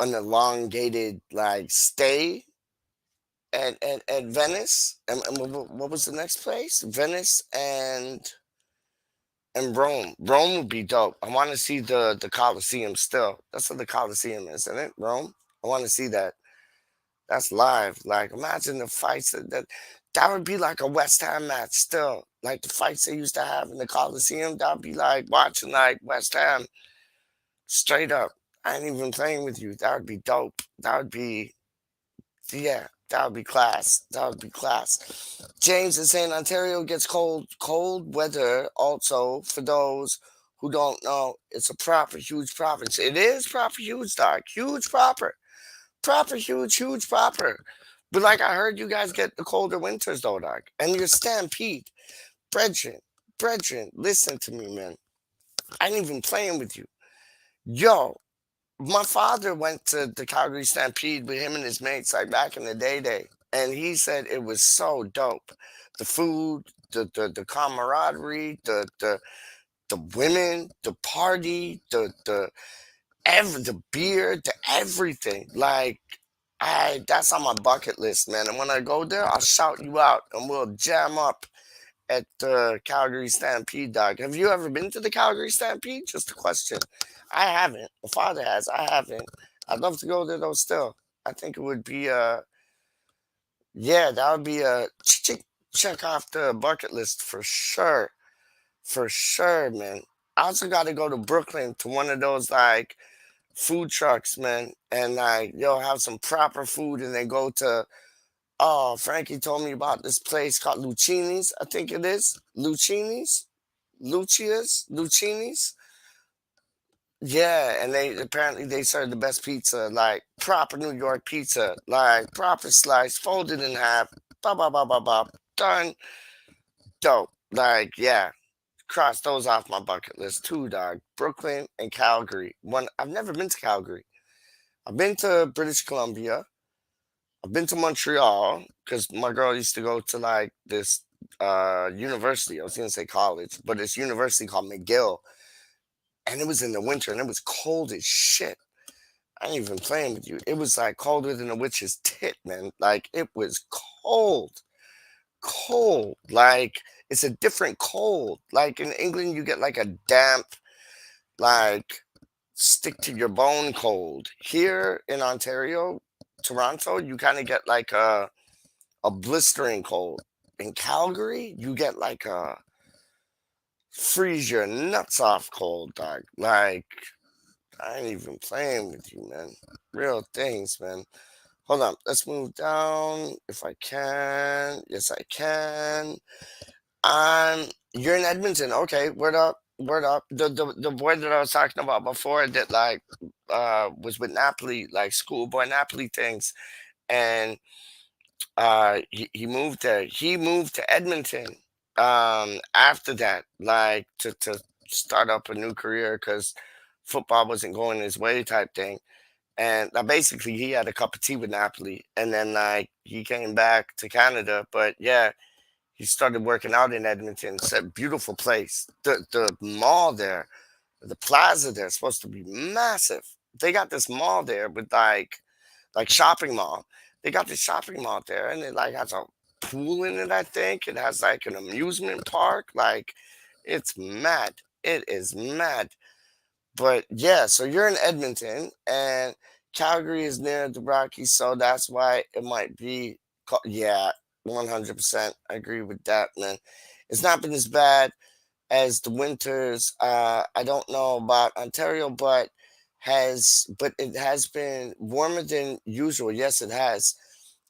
elongated like stay at Venice? And what was the next place? Venice and Rome. Rome would be dope. I want to see the Colosseum still. That's what the Colosseum is, isn't it? Rome. I want to see that. That's live. Like, imagine the fights that would be like a West Ham match still. Like the fights they used to have in the Colosseum. That would be like watching like West Ham straight up. I ain't even playing with you. That would be dope. That would be, yeah, that would be class. That would be class. James is saying Ontario gets cold weather also. For those who don't know, it's a proper huge province. It is proper huge, dog. Huge proper. Proper huge proper. But like I heard you guys get the colder winters though, dog. And your stampede. Brethren, listen to me, man. I ain't even playing with you. Yo, my father went to the Calgary Stampede with him and his mates like back in the day, and he said it was so dope. The food, the camaraderie, the women, the party, the beer, the everything. Like that's on my bucket list, man. And when I go there, I'll shout you out and we'll jam up at the Calgary Stampede, dog. Have you ever been to the Calgary Stampede? Just a question. I haven't. My father has. I haven't. I'd love to go there though still. I think it would be yeah, that would be a check off the bucket list for sure. For sure, man. I also got to go to Brooklyn to one of those like food trucks, man, and like have some proper food and then go to Frankie told me about this place called Lucchini's, I think it is. Lucchini's? Lucchini's? Yeah, and they serve the best pizza, like proper New York pizza, like proper slice, folded in half, done, dope. Like, yeah, cross those off my bucket list too, dog. Brooklyn and Calgary. I've never been to Calgary. I've been to British Columbia. I've been to Montreal because my girl used to go to like this university. I was gonna say college, but it's university called McGill. And it was in the winter and it was cold as shit. I ain't even playing with you. It was like colder than a witch's tit, man. Like it was cold. Cold. Like it's a different cold. Like in England, you get like a damp, like stick to your bone cold. Here in Ontario, Toronto, you kind of get like a blistering cold. In Calgary, you get like a freeze your nuts off cold, dog. Like, I ain't even playing with you, man. Real things, man. Hold on, let's move down if I can. Yes, I can. You're in Edmonton. Okay, word up, word up. The boy that I was talking about before that like was with Napoli, like schoolboy Napoli things, and he moved there. He moved to Edmonton after that, like to start up a new career because football wasn't going his way type thing. And basically he had a cup of tea with Napoli and then like he came back to Canada. But yeah, he started working out in Edmonton. It's a beautiful place. The mall there, the plaza there is supposed to be massive. They got this mall there with like shopping mall. They got this shopping mall there and it like has a pool in it, I think. It has like an amusement park. Like it's mad. It is mad. But yeah, so you're in Edmonton and Calgary is near the Rockies, so that's why it might be yeah, 100%. I agree with that, man. It's not been as bad as the winters. I don't know about Ontario, but but it has been warmer than usual. Yes, it has.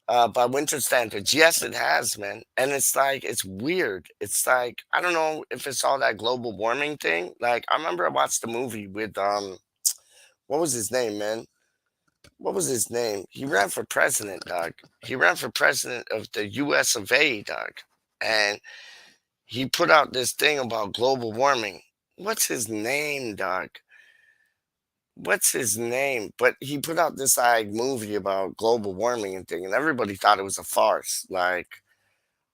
By winter standards, yes, it has, man. And it's like it's weird. It's like I don't know if it's all that global warming thing. Like I remember I watched the movie with what was his name, man? What was his name? He ran for president, dog. He ran for president of the U.S. of A, dog. And he put out this thing about global warming. What's his name, dog? What's his name? But he put out this like movie about global warming and thing, and everybody thought it was a farce. Like,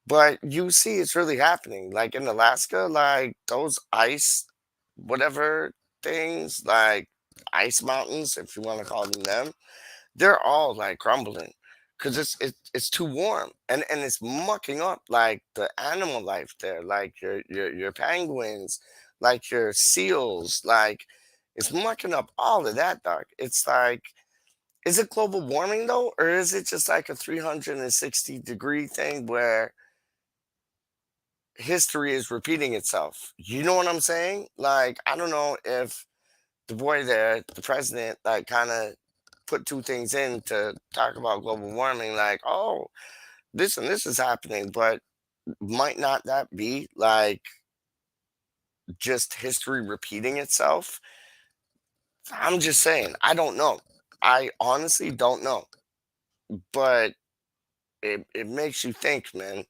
but you see, it's really happening. Like in Alaska, like those ice, whatever things, like ice mountains, if you want to call them, they're all like crumbling because it's too warm and it's mucking up like the animal life there, like your penguins, like your seals, like it's mucking up all of that, dog. It's like, is it global warming though, or is it just like a 360-degree thing where history is repeating itself? You know what I'm saying? Like, I don't know if the boy there, the president, like kind of put two things in to talk about global warming, like, oh, this and this is happening, but might not that be like just history repeating itself? I'm just saying, I don't know. I honestly don't know. But it makes you think, man.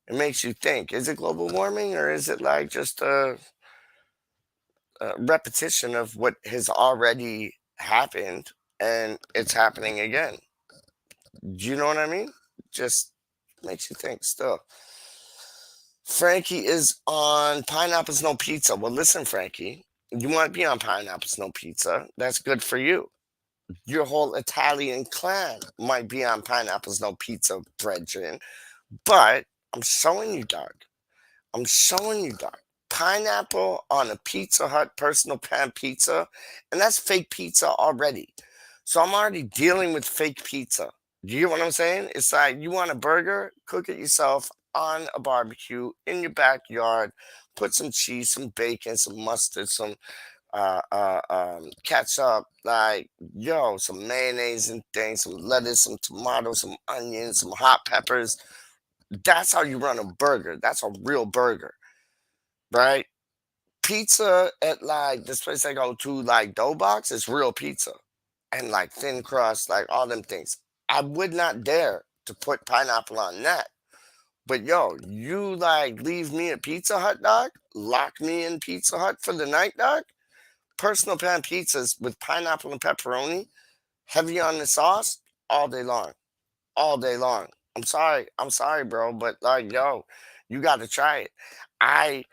It makes you think. Is it global warming or is it like just a repetition of what has already happened and it's happening again? Do you know what I mean? Just makes you think still. Frankie is on Pineapples No Pizza. Well, listen, Frankie, you want to be on Pineapples No Pizza. That's good for you. Your whole Italian clan might be on Pineapples No Pizza, brethren. But I'm showing you, dog. I'm showing you, dog. Pineapple on a Pizza Hut personal pan pizza, and that's fake pizza already. So I'm already dealing with fake pizza. Do you get what I'm saying? It's like you want a burger, cook it yourself on a barbecue in your backyard. Put some cheese, some bacon, some mustard, some ketchup, like yo, some mayonnaise and things, some lettuce, some tomatoes, some onions, some hot peppers. That's how you run a burger. That's a real burger, right? Pizza at like this place I go to, like Dough Box, is real pizza and like thin crust, like all them things. I would not dare to put pineapple on that. But yo, you like leave me at Pizza Hut, dog? Lock me in Pizza Hut for the night, dog? Personal pan pizzas with pineapple and pepperoni, heavy on the sauce, all day long. All day long. I'm sorry, bro, but like, yo, you gotta try it. I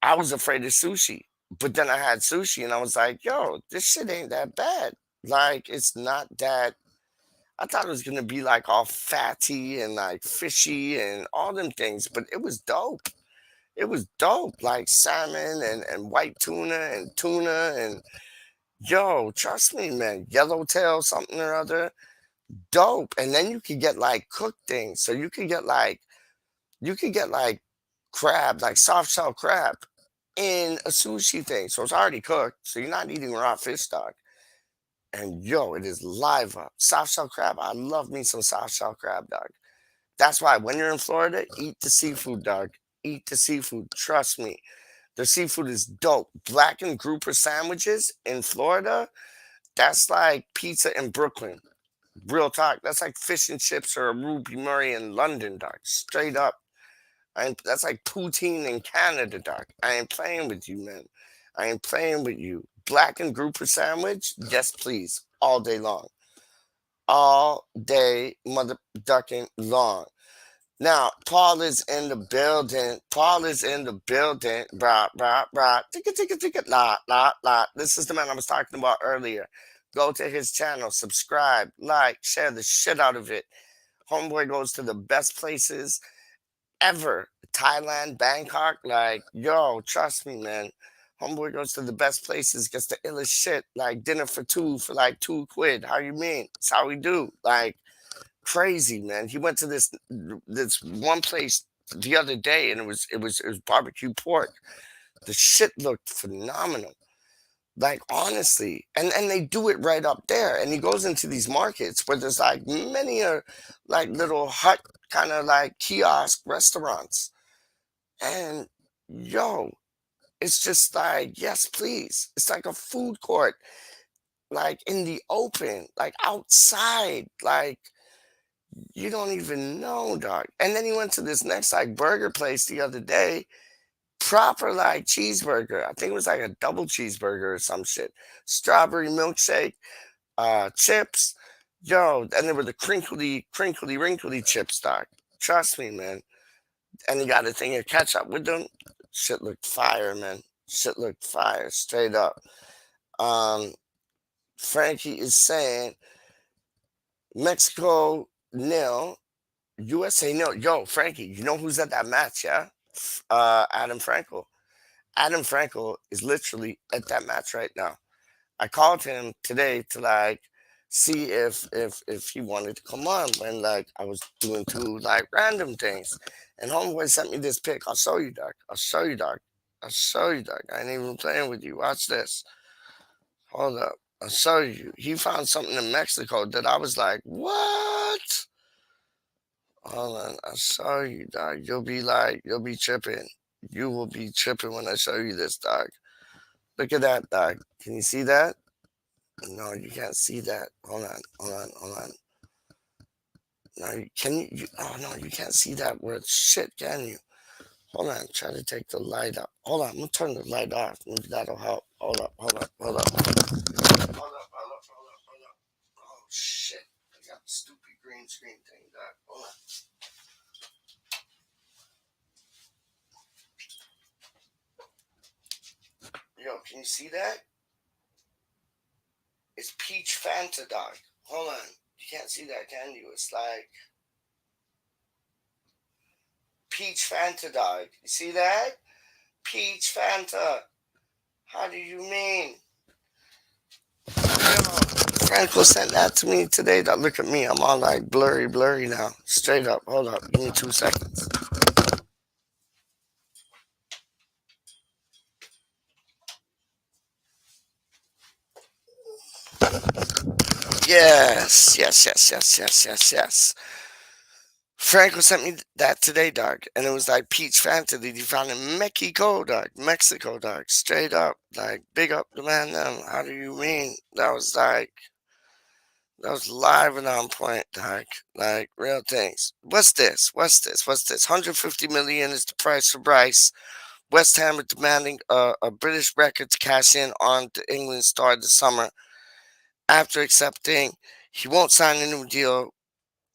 I was afraid of sushi, but then I had sushi and I was like, yo, this shit ain't that bad. Like, it's not that. I thought it was gonna be like all fatty and like fishy and all them things, but it was dope. It was dope, like salmon and white tuna and yo, trust me, man, yellowtail something or other, dope. And then you could get like cooked things, so you could get like crab, like soft shell crab, in a sushi thing. So it's already cooked, so you're not eating raw fish stock. And yo, it is live up. Soft shell crab. I love me some soft shell crab, dog. That's why when you're in Florida, eat the seafood, dog. Eat the seafood. Trust me. The seafood is dope. Blackened grouper sandwiches in Florida, that's like pizza in Brooklyn. Real talk. That's like fish and chips or a Ruby Murray in London, dog. Straight up. That's like poutine in Canada, dog. I ain't playing with you, man. I ain't playing with you. Blackened grouper sandwich? Yes, please. All day long. All day mother ducking long. Now, Paul is in the building. Paul is in the building. Brah, brah, brah. Ticka, ticka, ticka. La, la, la. This is the man I was talking about earlier. Go to his channel, subscribe, like, share the shit out of it. Homeboy goes to the best places ever. Thailand, Bangkok, like, yo, trust me, man. Homeboy goes to the best places, gets the illest shit, like dinner for two for like £2. How you mean? That's how we do. Like, crazy, man. He went to this one place the other day and it was barbecue pork. The shit looked phenomenal. Like, honestly. And they do it right up there. And he goes into these markets where there's like many like little hut kind of like kiosk restaurants. And yo, it's just like, yes, please. It's like a food court, like in the open, like outside. Like, you don't even know, dog. And then he went to this next like burger place the other day, proper like cheeseburger. I think it was like a double cheeseburger or some shit. Strawberry milkshake, chips. Yo, and they were the crinkly, wrinkly chips, dog. Trust me, man. And he got a thing of ketchup with them. Shit looked fire, man. Shit looked fire, straight up. Frankie is saying Mexico nil, USA nil. Yo, Frankie, you know who's at that match, yeah? Adam Frankel. Adam Frankel is literally at that match right now. I called him today to like see if he wanted to come on when like I was doing two like random things. And homeboy sent me this pic. I'll show you, dog. I'll show you, dog. I'll show you, dog. I ain't even playing with you. Watch this. Hold up. I'll show you. He found something in Mexico that I was like, what? Hold on. I'll show you, dog. You'll be tripping. You will be tripping when I show you this, dog. Look at that, dog. Can you see that? No, you can't see that. Hold on. No, can you? Oh no, you can't see that word. Shit, can you? Hold on. Try to take the light up. Hold on. I'm gonna turn the light off. Maybe that'll help. Hold up. Oh shit! I got the stupid green screen thing, dog. Hold on. Yo, can you see that? It's PeacH Fanta, dog. Hold on. You can't see that, can you? It's like PeacH Fanta, dog. You see that? PeacH Fanta. How do you mean? Yo, Franco sent that to me today. Dog. Look at me. I'm all like blurry now. Straight up. Hold up. Give me 2 seconds. Yes. Franco sent me that today, dog. And it was like PeacH Fanta that he found in Mexico, dog. Mexico, dog. Straight up. Like, big up the man them. How do you mean? That was live and on point, dog. Like, real things. What's this? 150 million is the price for Bryce. West Ham are demanding a British record to cash in on the England star this summer. After accepting, he won't sign a new deal,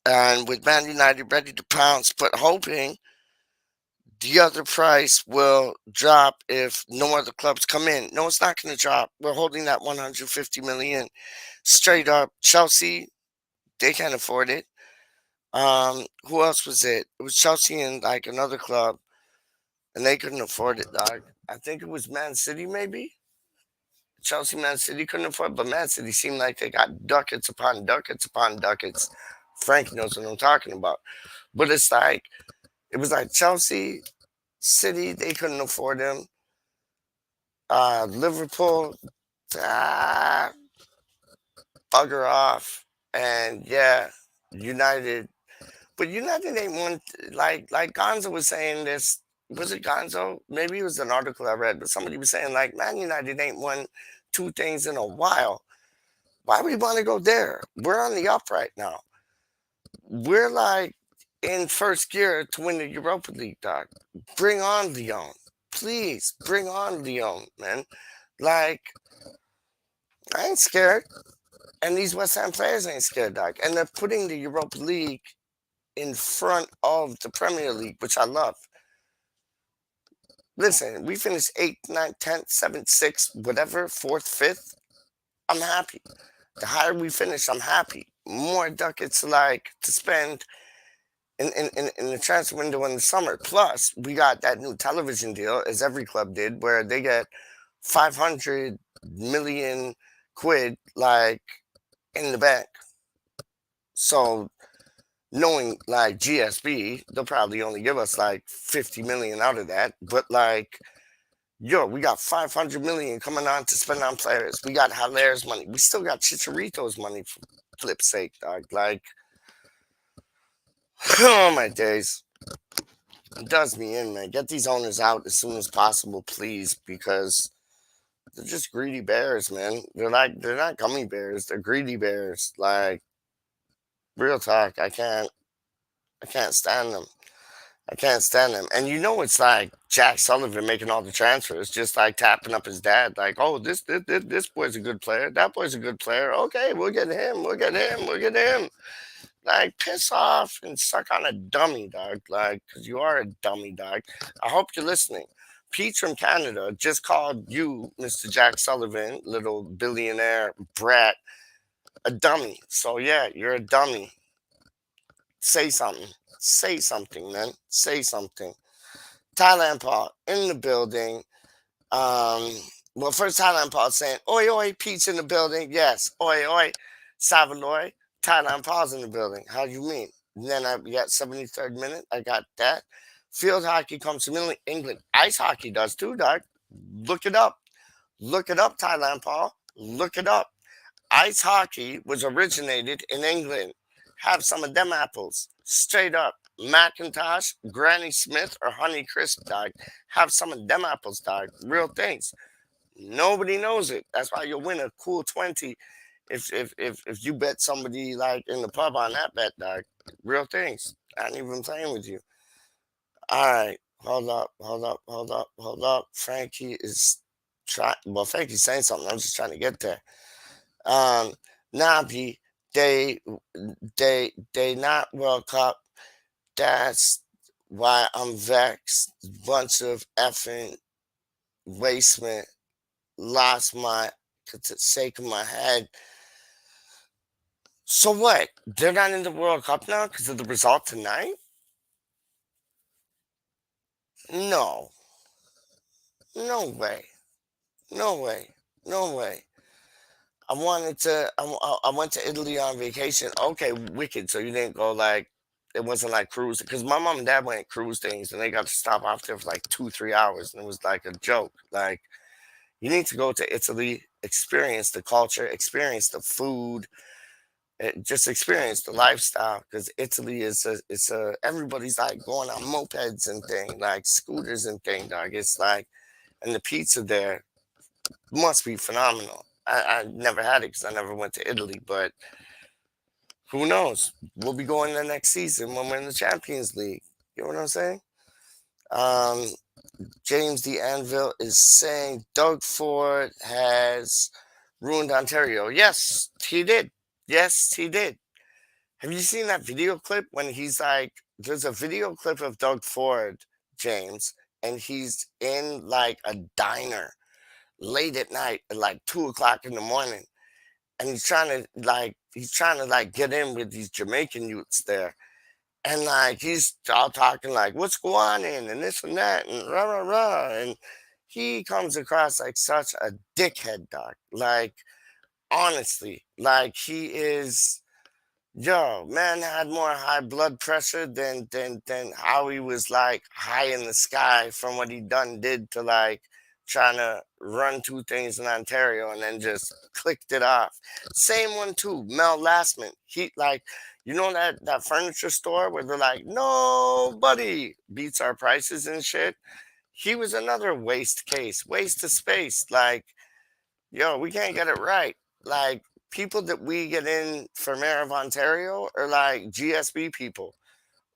and with Man United ready to pounce, but hoping the other price will drop if no other clubs come in. No, it's not going to drop. We're holding that 150 million straight up. Chelsea, they can't afford it. Who else was it? It was Chelsea and like another club, and they couldn't afford it, dog. I think it was Man City, maybe. Chelsea, Man City couldn't afford it, but Man City seemed like they got ducats upon ducats. Frank knows what I'm talking about. But it's like, it was like Chelsea, City, they couldn't afford him. Liverpool, bugger off. And yeah, United. But United ain't one, like Gonzo was saying this. Was it Gonzo? Maybe it was an article I read, but somebody was saying, like, Man United ain't won 2 things in a while. Why would we want to go there? We're on the up right now. We're like in first gear to win the Europa League, dog. Bring on Lyon. Please, bring on Lyon, man. Like, I ain't scared. And these West Ham players ain't scared, dog. And they're putting the Europa League in front of the Premier League, which I love. Listen, we finished 8th, 9th, 10th, 7th, 6th, whatever, 4th, 5th. I'm happy. The higher we finish, I'm happy. More ducats like to spend in the transfer window in the summer. Plus, we got that new television deal, as every club did, where they get 500 million quid like in the bank. So knowing like GSB, they'll probably only give us like 50 million out of that. But like Yo, we got 500 million coming on to spend on players. We got Hilaire's money. We still got Chicharito's money for flip's sake, dog. Like, oh my days. It does me in, man. Get these owners out as soon as possible, please, because they're just greedy bears, man. They're not gummy bears. They're greedy bears. Like, real talk. I can't stand them. I can't stand them. And you know it's like Jack Sullivan making all the transfers, just like tapping up his dad, like, oh, this boy's a good player. That boy's a good player. Okay, we'll get him. We'll get him. We'll get him. Like, piss off and suck on a dummy, dog. Like, because you are a dummy, dog. I hope you're listening. PeacH from Canada just called you, Mr. Jack Sullivan, little billionaire brat, a dummy. So, yeah, you're a dummy. Say something. Say something, man. Say something. Thailand Paul in the building. Well, first Thailand Paul saying, oi, oi, PeacH in the building. Yes, oi, oi, Savaloy. Thailand Paul's in the building. How do you mean? And then I got 73rd minute. I got that. Field hockey comes from England. Ice hockey does too, dog. Look it up. Look it up, Thailand Paul. Look it up. Ice hockey was originated in England. Have some of them apples. Straight up. Macintosh, Granny Smith, or Honey Crisp, dog. Have some of them apples, dog. Real things. Nobody knows it. That's why you'll win a cool 20 if you bet somebody like in the pub on that bet, dog. Real things. I ain't even playing with you. All right. Hold up. Frankie is trying. Well, Frankie's saying something. I'm just trying to get there. Nabi, they not World Cup. That's why I'm vexed. Bunch of effing wastemen lost my sake of my head. So what? They're not in the World Cup now because of the result tonight? No. No way. No way. No way. I went to Italy on vacation. Okay, wicked. So you didn't go like, it wasn't like cruise, because my mom and dad went cruise things and they got to stop off there for like 2-3 hours and it was like a joke. Like, you need to go to Italy, experience the culture, experience the food, just experience the lifestyle, because Italy is everybody's like going on mopeds and thing, like scooters and thing, dog. It's like, and the pizza there must be phenomenal. I never had it because I never went to Italy, but who knows? We'll be going the next season when we're in the Champions League. You know what I'm saying? James the Anvil is saying Doug Ford has ruined Ontario. Yes, he did. Yes, he did. Have you seen that video clip when he's like, there's a video clip of Doug Ford, James, and he's in like a diner late at night at like 2 o'clock in the morning. And he's trying to get in with these Jamaican youths there. And like he's all talking like, what's going on and this and that and rah rah rah. And he comes across like such a dickhead, dog. Like, honestly, like he is, yo, man had more high blood pressure than how he was like high in the sky from what he did to like trying to run 2 things in Ontario and then just clicked it off. Same one too, Mel Lastman. He like, you know that furniture store where they're like, nobody beats our prices and shit. He was another waste case, waste of space. Like, yo, we can't get it right. Like, people that we get in for mayor of Ontario are like GSB people.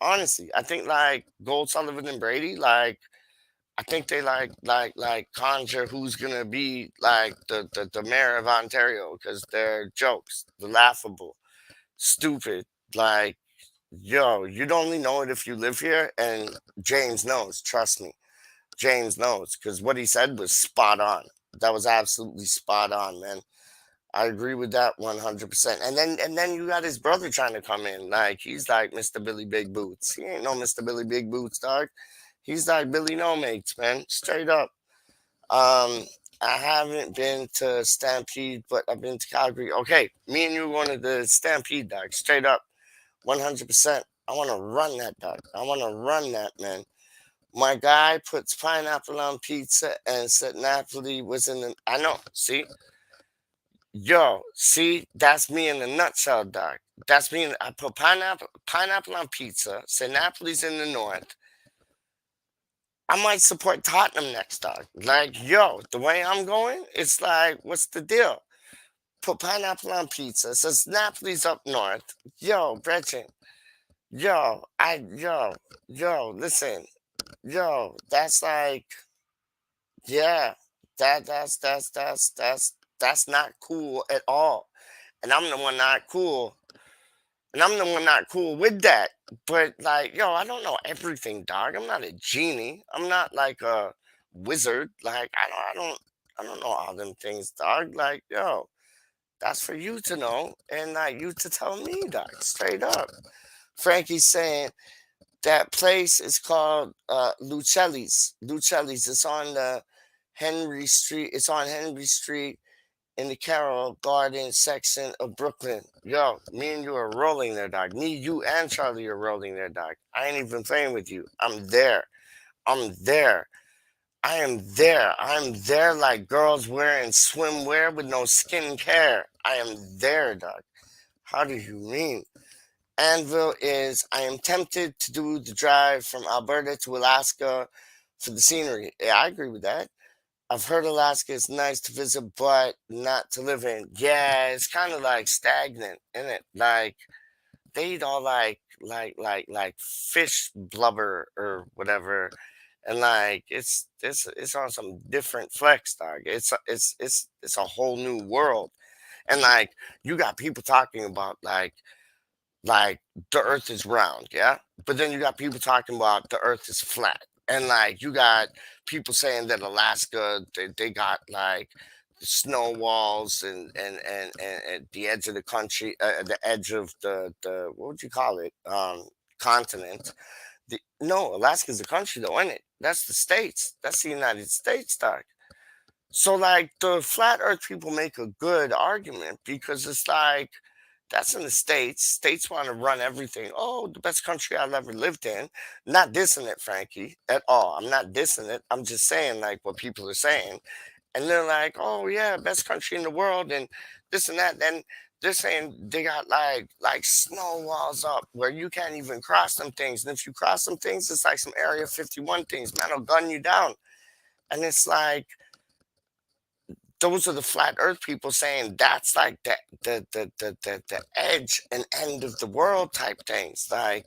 Honestly, I think like Gold, Sullivan, and Brady, like, I think they like conjure who's gonna be like the mayor of Ontario because they're jokes, they're laughable, stupid. Like, yo, you'd only know it if you live here, and James knows. Trust me, James knows, because what he said was spot on. That was absolutely spot on, man. I agree with that 100%. And then you got his brother trying to come in. Like, he's like Mr. Billy Big Boots. He ain't no Mr. Billy Big Boots, dog. He's like Billy No Mates, man. Straight up. I haven't been to Stampede, but I've been to Calgary. Okay, me and you going to the Stampede, dog. Straight up. 100%. I want to run that, dog. I want to run that, man. My guy puts pineapple on pizza and said Napoli was in the. I know. See, yo, see, that's me in a nutshell, dog. That's me. I put pineapple on pizza. Said Napoli's in the north. I might support Tottenham next, dog. Like, yo, the way I'm going, it's like, what's the deal? Put pineapple on pizza. Says Napoli's up north. Yo, Gretchen. Yo, listen. Yo, that's like, yeah, that's not cool at all. And I'm the one not cool. And I'm the one not cool with that. But like, yo, I don't know everything, dog. I'm not a genie. I'm not like a wizard. Like, I don't know all them things, dog. Like, yo, that's for you to know and like you to tell me, dog. Straight up. Frankie's saying that place is called Lucelli's. Lucelli's. It's on the Henry Street. It's on Henry Street in the Carroll Garden section of Brooklyn. Yo, me and you are rolling there, dog. Me, you, and Charlie are rolling there, dog. I ain't even playing with you. I'm there. I'm there. I am there. I'm there like girls wearing swimwear with no skincare. I am there, dog. How do you mean? Anvil is, I am tempted to do the drive from Alberta to Alaska for the scenery. Yeah, I agree with that. I've heard Alaska is nice to visit, but not to live in. Yeah, it's kind of like stagnant, isn't it? Like they eat all like fish blubber or whatever, and like it's on some different flex, dog. It's a whole new world, and like you got people talking about like the earth is round, yeah? But then you got people talking about the earth is flat. And like you got people saying that Alaska, they got like snow walls and the edge of the country, the edge of the what would you call it? Continent. No, Alaska's a country though, isn't it? That's the states. That's the United States, dog. So like the flat earth people make a good argument because it's like that's in the States. States want to run everything. Oh, the best country I've ever lived in. Not dissing it, Frankie, at all. I'm not dissing it. I'm just saying like what people are saying. And they're like, oh yeah, best country in the world and this and that. Then they're saying they got like snow walls up where you can't even cross them things. And if you cross them things, it's like some Area 51 things. Man, will gun you down. And it's like those are the flat earth people saying that's like the edge and end of the world type things. Like,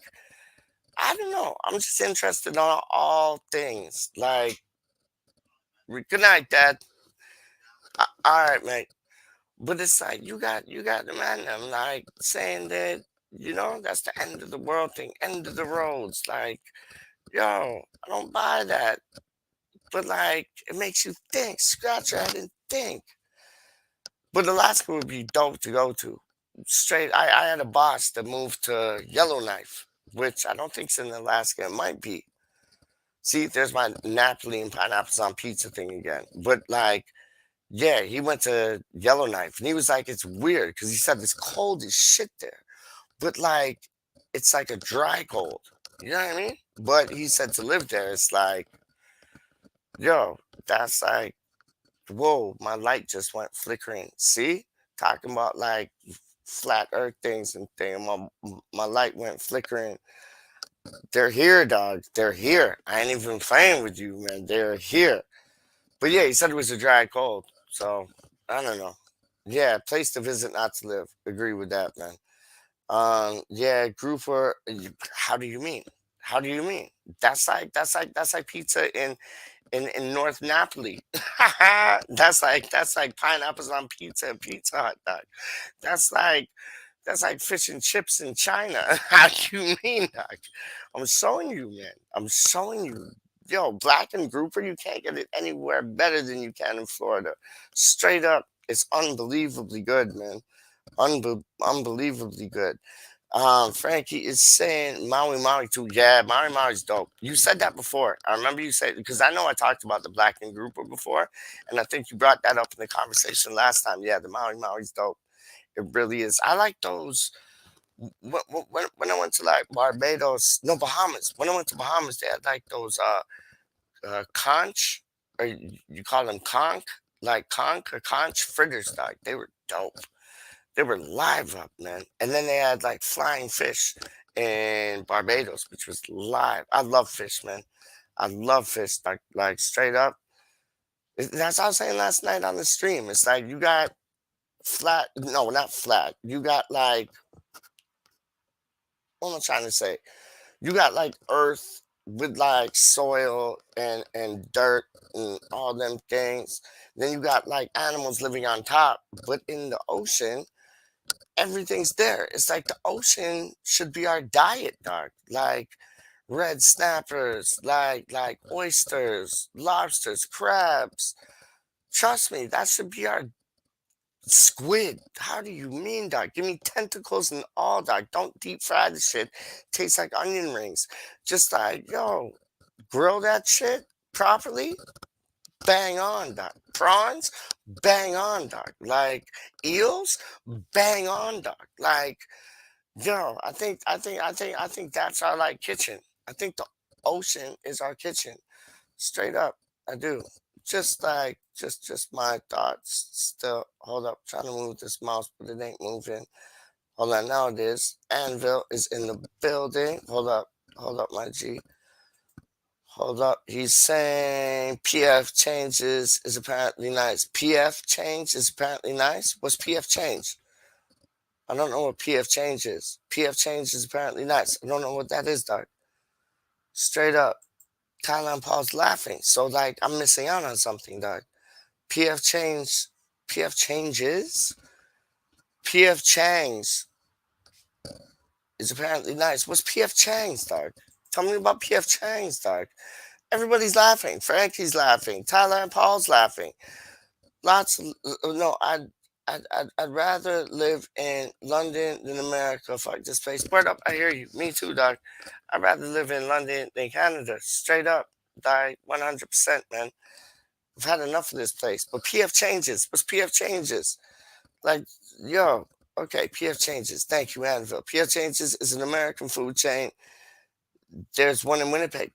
I don't know. I'm just interested on all things. Like, good night, Dad. All right, mate. But it's like you got the man them like saying that, that's the end of the world thing, end of the roads. Like, yo, I don't buy that. But like it makes you think, scratch your head and think. But Alaska would be dope to go to. Straight, I had a boss that moved to Yellowknife, which I don't think's in Alaska. It might be. See, there's my Napoli and pineapples on pizza thing again. But like, yeah, he went to Yellowknife and he was like, it's weird because he said it's cold as shit there. But like, it's like a dry cold. You know what I mean? But he said to live there, it's like, yo, that's like, whoa, my light just went flickering. See? Talking about like flat earth things and thing. My light went flickering. They're here, dog. They're here. I ain't even playing with you, man. They're here. But yeah, he said it was a dry cold. So I don't know. Yeah, place to visit, not to live. Agree with that, man. Yeah, grouper. How do you mean? How do you mean? That's like pizza in North Napoli. That's like pineapples on pizza and Pizza Hut, dog. That's like that's like fish and chips in China. How do you mean, dog? I'm showing you, man. I'm showing you. Yo, black and grouper, you can't get it anywhere better than you can in Florida. Straight up, it's unbelievably good, man. Unbelievably good. Frankie is saying Maui too. Yeah, Maui's dope. You said that before. I remember you said because I know I talked about the black and grouper before, and I think you brought that up in the conversation last time. Yeah, the Maui's dope. It really is. I like those when I went to like Barbados, no, Bahamas. When I went to Bahamas, they had like those conch, or you call them conch, like conch or conch fritters, dog. They were dope. They were live up, man. And then they had like flying fish in Barbados, which was live. I love fish, man. I love fish, like straight up. That's what I was saying last night on the stream. It's like you got flat, no, not flat. You got like, what am I trying to say? You got like earth with like soil and dirt and all them things. Then you got like animals living on top, but in the ocean, everything's there. It's like the ocean should be our diet, dog. Like red snappers, like oysters, lobsters, crabs. Trust me, that should be our squid. How do you mean, dog? Give me tentacles and all, dog. Don't deep fry the shit. Tastes like onion rings. Just like, yo, grill that shit properly. Bang on, dog. Prawns, bang on, dog. Like eels, bang on, dog. Like, yo, I think that's our like kitchen. I think the ocean is our kitchen. Straight up, I do. Just like, just my thoughts. Still, hold up, trying to move this mouse, but it ain't moving. Hold on, now it is. Anvil is in the building. Hold up, my G. Hold up. He's saying PF changes is apparently nice. PF change is apparently nice. What's PF change? I don't know what PF change is. PF change is apparently nice. I don't know what that is, dog. Straight up. Thailand Paul's laughing. So, like, I'm missing out on something, dog. PF changes. PF Chang's is apparently nice. What's PF Chang's, dog? Tell me about PF Chang's, dog. Everybody's laughing. Frankie's laughing. Thailand Paul's laughing. Lots of, no, I'd rather live in London than America. Fuck this place. Word up, I hear you. Me too, dog. I'd rather live in London than Canada. Straight up. Die 100%, man. I've had enough of this place. But PF changes. What's PF changes? Like, yo, okay, PF changes. Thank you, Anvil. PF changes is an American food chain. There's one in Winnipeg.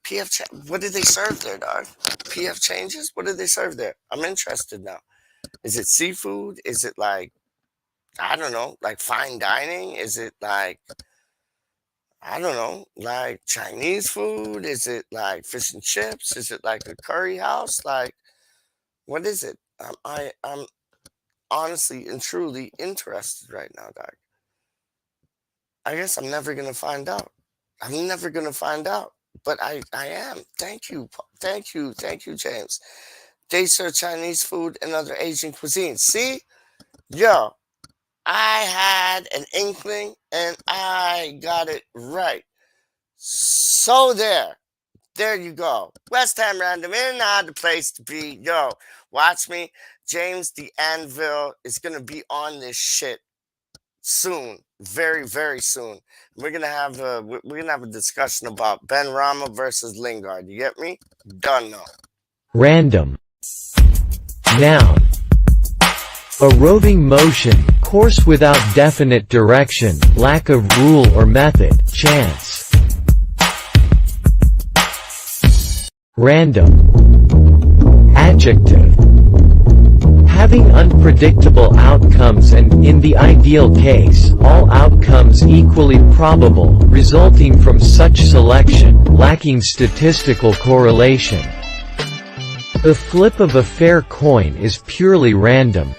What did they serve there, dog? PF changes? What did they serve there? I'm interested now. Is it seafood? Is it like, I don't know, like fine dining? Is it like, I don't know, like Chinese food? Is it like fish and chips? Is it like a curry house? Like, what is it? I'm honestly and truly interested right now, dog. I guess I'm never going to find out. I'm never going to find out. But I am. Thank you. Thank you, James. They serve Chinese food and other Asian cuisines. See? Yo, I had an inkling and I got it right. So there you go. WeStHaMRaNdoM in the place to be. Yo, watch me. James the Anvil is going to be on this shit soon. Very, very soon. We're gonna have a discussion about Ben Rama versus Lingard. You get me? Done now. Random. Noun. A roving motion, course without definite direction, lack of rule or method, chance. Random. Adjective. Having unpredictable outcomes and, in the ideal case, all outcomes equally probable, resulting from such selection, lacking statistical correlation. The flip of a fair coin is purely random.